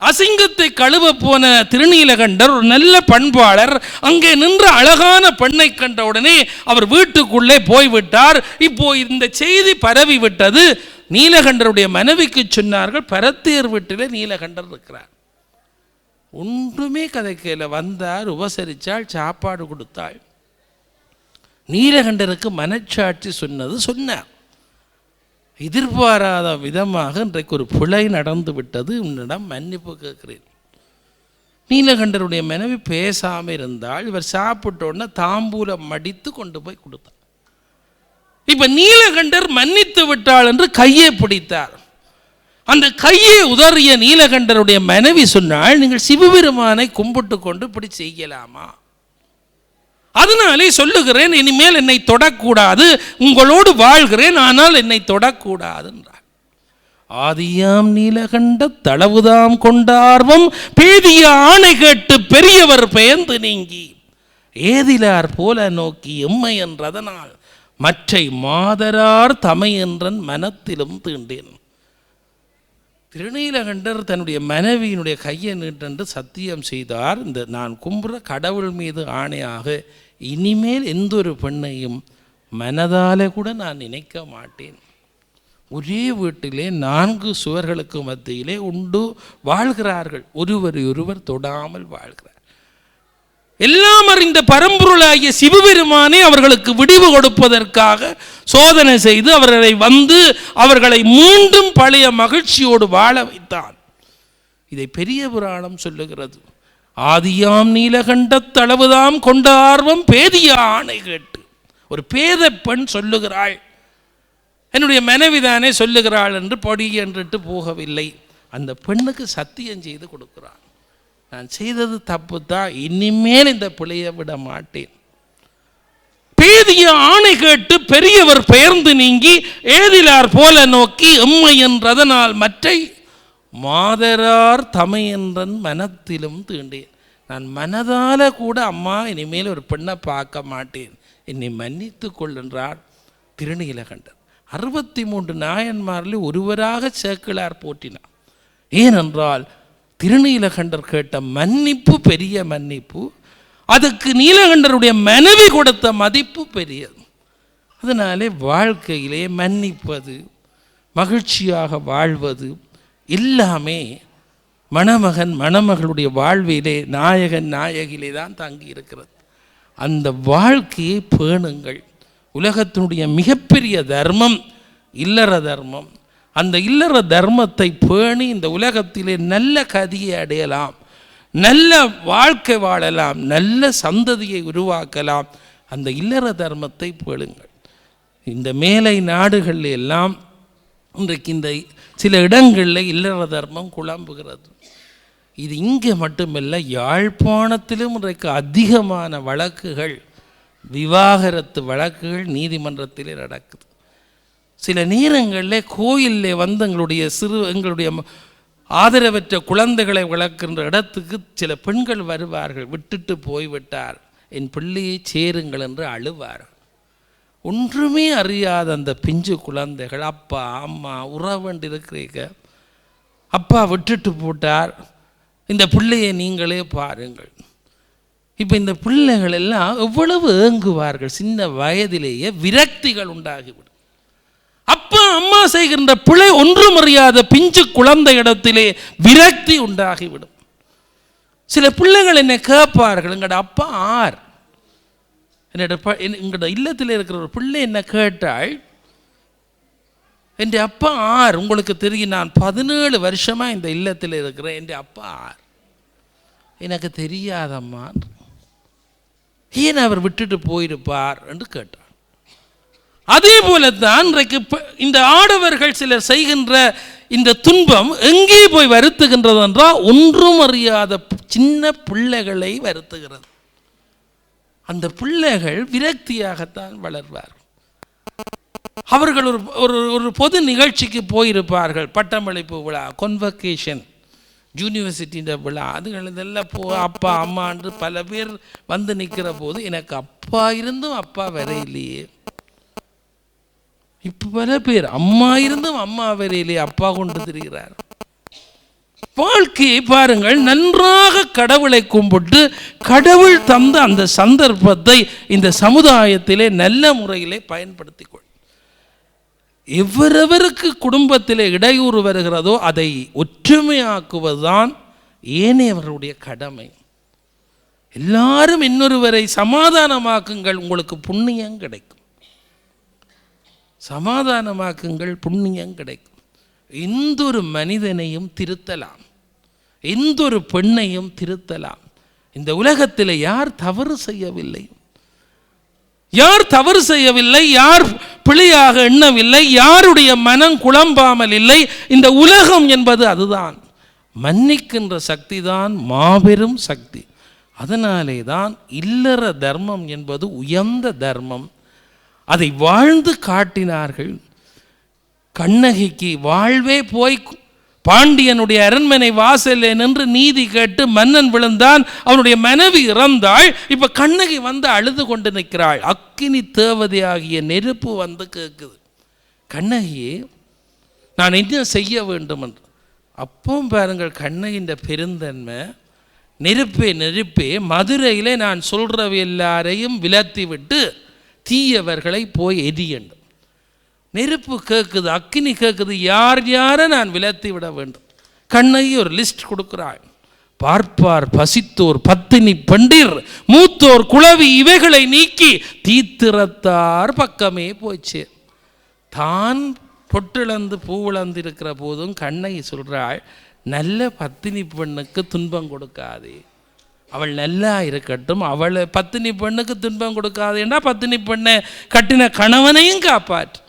அசிங்கத்தை கழுவ போன திருநீலகண்டர் ஒரு நல்ல பண்பாளர், அங்கே நின்ற அழகான பெண்ணை கண்டவுடனே அவர் வீட்டுக்குள்ளே போய்விட்டார். இப்போ இந்த செய்தி பரவி விட்டது. நீலகண்டருடைய மனைவிக்கு சொன்னார்கள், பரத்தியர் வீட்டிலே நீலகண்டர் இருக்கிறார். ஒன்றுமே கதைக்கையில் வந்தார், உபசரித்தாள், சாப்பாடு கொடுத்தாள். நீலகண்டருக்கு மனச்சாட்சி சொன்னது சொன்னார். எதிர்பாராத விதமாக இன்றைக்கு ஒரு பிழை நடந்து விட்டது, உன்னிடம் மன்னிப்பு கேட்கிறேன். நீலகண்டருடைய மனைவி பேசாமல் இருந்தால், இவர் சாப்பிட்டோன்னா தாம்பூலம் மடித்து கொண்டு போய் கொடுத்தார். இப்போ நீலகண்டர் மன்னித்து விட்டாள் என்று கையை பிடித்தார். அந்த கையை உதறிய நீலகண்டருடைய மனைவி சொன்னாள், நீங்கள் சிவபெருமானை கும்பிட்டு கொண்டு இப்படி செய்யலாமா? அதனாலே சொல்லுகிறேன், இனிமேல் என்னை தொடக்கூடாது, உங்களோடு வாழ்கிறேன், ஆனால் என்னை தொடக்கூடாது என்றார். ஆதியாம் நீலகண்ட தளவுதாம் கொண்டார்வம் பேதிய ஆணை கேட்டு பெரியவர் பெயர்ந்து நீங்கி ஏதிலார் போல நோக்கி எம்மை என்றதனால் மற்றை மாதரார் தமை என்றன் மனத்திலும் தீண்டேன். திருநீலகண்டர் தன்னுடைய மனைவியினுடைய கையை நீட்டென்று சத்தியம் செய்தார். இந்த நான் கும்புற கடவுள் மீது ஆணையாக இனிமேல் எந்த ஒரு பெண்ணையும் மனதால கூட நான் நினைக்க மாட்டேன். ஒரே வீட்டிலே 4 சுவர்களுக்கு மத்தியிலே உண்டு வாழ்கிறார்கள், ஒருவரை ஒருவர் தொடாமல் வாழ்கிறார். எல்லாம் அறிந்த பரம்பொருளாகிய சிவபெருமானே அவர்களுக்கு விடிவு கொடுப்பதற்காக சோதனை செய்து அவர்களை மீண்டும் பழைய மகிழ்ச்சியோடு வாழ வைத்தான். இதை பெரிய புராணம் சொல்லுகிறது. ஆதியாம் நீலகண்ட தளவுதாம் கொண்ட ஆர்வம் பேதிய ஆணை கேட்டு. ஒரு பேத பெண் சொல்லுகிறாள், என்னுடைய மனைவிதானே சொல்லுகிறாள் என்று பொடி என்றிட்டு போகவில்லை. அந்த பெண்ணுக்கு சத்தியம் செய்து கொடுக்கிறாள், நான் செய்தது தப்பு தான், இனிமேல் இந்த பிழையை விட மாட்டேன். பேதிய ஆணை கேட்டு பெரியவர் பெயர்ந்து நீங்கி ஏதிலார் போல நோக்கி எம்மை என்றதனால் மற்றை மாதரார் தமை என்றன் மனத்திலும் தீண்டேன். நான் மனதால கூட அம்மா இனிமேல் ஒரு பெண்ணை பார்க்க மாட்டேன், என்னை மன்னித்து கொள்கின்றார் திருநீலகண்டர். 63 நாயன்மாரில் ஒருவராக சேக்கிழார் போற்றினார். ஏனென்றால் திருநீலகண்டர் கேட்ட மன்னிப்பு பெரிய மன்னிப்பு, அதுக்கு நீலகண்டருடைய மனைவி கொடுத்த மதிப்பு பெரியது. அதனாலே வாழ்க்கையிலே மன்னிப்பது, மகிழ்ச்சியாக வாழ்வது எல்லாமே மணமகன் மணமகளுடைய வாழ்விலே நாயகன் நாயகிலே தான் தங்கி இருக்கிறது. அந்த வாழ்க்கையை பேணுங்கள். உலகத்தினுடைய மிகப்பெரிய தர்மம் இல்லற தர்மம். அந்த இல்லற தர்மத்தை பேணி இந்த உலகத்திலே நல்ல கதியை அடையலாம், நல்ல வாழ்க்கை வாழலாம், நல்ல சந்ததியை உருவாக்கலாம். அந்த இல்லற தர்மத்தை பேணுங்கள். இந்த மேலை நாடுகளில் எல்லாம் இன்றைக்கு இந்த சில இடங்களில் இல்லற தர்மம் குழம்புகிறது. இது இங்கே மட்டுமல்ல, யாழ்ப்பாணத்திலும் இன்றைக்கு அதிகமான வழக்குகள், விவாகரத்து வழக்குகள் நீதிமன்றத்திலே நடக்குது. சில நேரங்களில் கோயிலில் வந்து எங்களுடைய ஆதரவற்ற குழந்தைகளை வளர்க்கின்ற இடத்துக்கு சில பெண்கள் வருவார்கள். விட்டுட்டு போய்விட்டார், என் பிள்ளையை சேருங்கள் என்று அழுவார். ஒன்றுமே அறியாத அந்த பிஞ்சு குழந்தைகள், அப்பா அம்மா உறவண்டு இருக்கிறீங்க, அப்பா விட்டுட்டு போட்டார், இந்த பிள்ளையை நீங்களே பாருங்கள். இப்போ இந்த பிள்ளைகள் எல்லாம் எவ்வளவு ஏங்குவார்கள். சின்ன வயதிலேயே விரக்திகள் உண்டாகிவிடும். அப்பா அம்மா செய்கின்ற பிழை ஒன்றும் அறியாத பிஞ்சு குழந்தை இடத்திலே விரக்தி உண்டாகிவிடும். சில பிள்ளைகள் என்னை கேட்பார்கள், எங்களோட அப்பா ஆர்? எங்களோட இல்லத்தில் இருக்கிற ஒரு பிள்ளை என்ன கேட்டாள், என் அப்பா ஆர்? உங்களுக்கு தெரியும், நான் 17 வருஷமாக இந்த இல்லத்தில் இருக்கிறேன், என் அப்பா ஆர்? எனக்கு தெரியாதம்மா. ஏன் அவர் விட்டுட்டு போயிருப்பார் என்று கேட்டார். அதே போலத்தான் இன்றைக்கு இந்த ஆடவர்கள் சிலர் செய்கின்ற இந்த துன்பம் எங்கே போய் வருத்துகின்றது என்றால், ஒன்றும் அறியாத சின்ன பிள்ளைகளை வருத்துகிறது. அந்த பிள்ளைகள் விரக்தியாகத்தான் வளர்வார். அவர்கள் ஒரு பொது நிகழ்ச்சிக்கு போயிருப்பார்கள், பட்டமளிப்பு விழா, கொன்வகேஷன், யூனிவர்சிட்டியின் விழா அதுகள் இதெல்லாம் அப்பா அம்மான்று பல பேர் வந்து நிற்கிற போது எனக்கு அப்பா இருந்தும் அப்பா வரையிலேயே. இப்போ பல பேர் அம்மா இருந்தும் அம்மா வரையிலேயே அப்பா கொண்டு திரிகிறார். வாழ்க்கையை பாருங்கள், நன்றாக கடவுளை கும்பிட்டு கடவுள் தந்த அந்த சந்தர்ப்பத்தை இந்த சமுதாயத்திலே நல்ல முறையிலே பயன்படுத்திக்கொள். எவரவருக்கு குடும்பத்திலே இடையூறு வருகிறதோ அதை ஒற்றுமையாக்குவதுதான் ஏனையவர்களுடைய கடமை. எல்லாரும் இன்னொருவரை சமாதானமாக்குங்கள், உங்களுக்கு புண்ணியம் கிடைக்கும். சமாதானமாக்குங்கள், புண்ணியம் கிடைக்கும். எந்த ஒரு மனிதனையும் திருத்தலாம், எந்த ஒரு பெண்ணையும் திருத்தலாம். இந்த உலகத்தில் யார் தவறு செய்யவில்லை, யார் தவறு செய்யவில்லை, யார் பிழையாக எண்ணவில்லை, யாருடைய மனம் குழம்பாமல் இல்லை. இந்த உலகம் என்பது அதுதான். மன்னிக்கின்ற சக்தி தான் மாபெரும் சக்தி. அதனாலே தான் இல்லற தர்மம் என்பது உயர்ந்த தர்மம். அதை வாழ்ந்து காட்டினார்கள். கண்ணகிக்கு வாழ்வே போய் பாண்டியனுடைய அரண்மனை வாசலில் நின்று நீதி கேட்டு மன்னன் விழுந்தான், அவனுடைய மனைவி இறந்தாள். இப்ப கண்ணகி வந்து அழுது கொண்டு நிற்கிறாள். அக்கினி தேவதையாகிய நெருப்பு வந்து கேட்குது, கண்ணகியே நான் என்ன செய்ய வேண்டும் என்று. அப்பவும் பாருங்கள் கண்ணகின்ற பெருந்தன்மை. நெருப்பே நெருப்பே, மதுரையிலே நான் சொல்றவ எல்லாரையும் விலத்தி விட்டு தீயவர்களை போய் எரியண்டு. நெருப்பு கேட்குது, அக்கினி கேட்குது, யார் யாரை நான் விலத்தி விட வேண்டும். கண்ணகி ஒரு லிஸ்ட் கொடுக்கிறாள். பார்ப்பார் பசித்தோர் பத்தினி பெண்டிர் மூத்தோர் குளவி இவைகளை நீக்கி தீத்திரத்தார் பக்கமே போச்சு. தான் பொட்டிழந்து பூவிழந்து இருக்கிற போதும் கண்ணகி சொல்கிறாள், நல்ல பத்தினி பெண்ணுக்கு துன்பம் கொடுக்காதே, அவள் நல்லா இருக்கட்டும். அவளை பத்தினி பெண்ணுக்கு துன்பம் கொடுக்காதேன்னா பத்தினி பெண்ணை கட்டின கணவனையும் காப்பாற்று.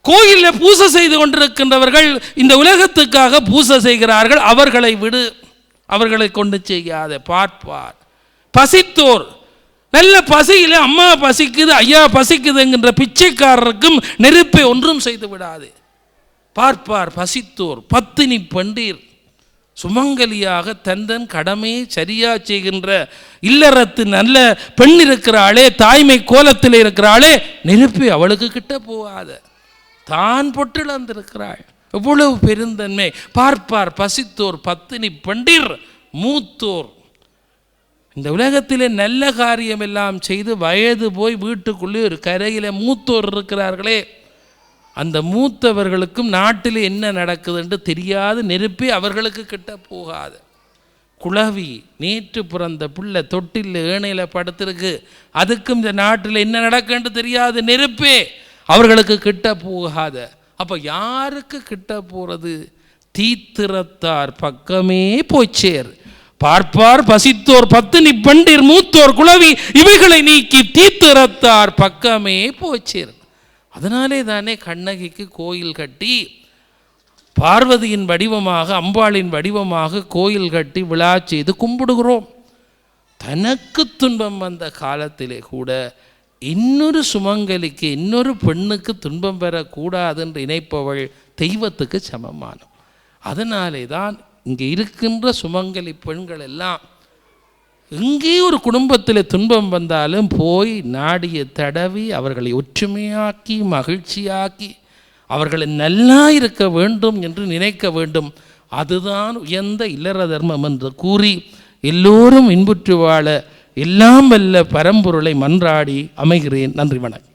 கோயிலில் பூசை செய்து கொண்டிருக்கின்றவர்கள் இந்த உலகத்துக்காக பூசை செய்கிறார்கள், அவர்களை விடு, அவர்களை கொண்டு செய்யாத. பார்ப்பார் பசித்தோர், நல்ல பசியில அம்மா பசிக்குது ஐயா பசிக்குதுங்கிற பிச்சைக்காரருக்கும் நெருப்பை ஒன்றும் செய்து விடாது. பார்ப்பார் பசித்தோர் பத்தினி பெண்டீர், சுமங்கலியாக தந்தன் கடமையை சரியா செய்கின்ற இல்லறத்து நல்ல பெண் இருக்கிறாளே, தாய்மை கோலத்தில் இருக்கிறாளே, நெருப்பை அவளுக்கு கிட்ட போகாத. தான் பொட்டிழந்திருக்கிறாள், எவ்வளவு பெருந்தன்மை. பார்ப்பார் பசித்தோர் பத்தினி பெண்டிர் மூத்தோர். இந்த உலகத்திலே நல்ல காரியம் எல்லாம் செய்து வயது போய் வீட்டுக்குள்ளே ஒரு கரையில் மூத்தோர் இருக்கிறார்களே, அந்த மூத்தவர்களுக்கும் நாட்டில் என்ன நடக்குதுன்னு தெரியாது, நெருப்பே அவர்களுக்கு கிட்ட போகாது. குளவி நேற்று பிறந்த பிள்ளை தொட்டில் ஏனையில் படுத்திருக்கு, அதுக்கும் இந்த நாட்டில் என்ன நடக்குன்னு தெரியாது, நெருப்பே அவர்களுக்கு கிட்ட போகாத. அப்போ யாருக்கு கிட்ட போகிறது? தீத்திரத்தார் பக்கமே போய்ச்சேர். பார்ப்பார் பசித்தோர் பத்தினி பெண்டிர் மூத்தோர் குளவி இவைகளை நீக்கி தீத்திரத்தார் பக்கமே போய்ச்சேர். அதனாலே தானே கண்ணகிக்கு கோயில் கட்டி பார்வதியின் வடிவமாக அம்பாளின் வடிவமாக கோயில் கட்டி விழா செய்து கும்பிடுகிறோம். தனக்கு துன்பம் வந்த காலத்திலே கூட இன்னொரு சுமங்கலிக்கு இன்னொரு பெண்ணுக்கு துன்பம் பெறக்கூடாது என்று நினைப்பவள் தெய்வத்துக்கு சமமான. அதனாலே தான் இங்கே இருக்கின்ற சுமங்கலி பெண்கள் எல்லாம் எங்கே ஒரு குடும்பத்தில் துன்பம் வந்தாலும் போய் நாடிய தடவி அவர்களை ஒற்றுமையாக்கி மகிழ்ச்சியாக்கி அவர்களை நல்லா இருக்க வேண்டும் என்று நினைக்க வேண்டும். அதுதான் உயர்ந்த இல்லற தர்மம் என்று கூறி எல்லோரும் இன்புற்று வாழ எல்லாம் வல்ல பரம்பொருளை மன்றாடி அமைகிறேன். நன்றி, வணக்கம்.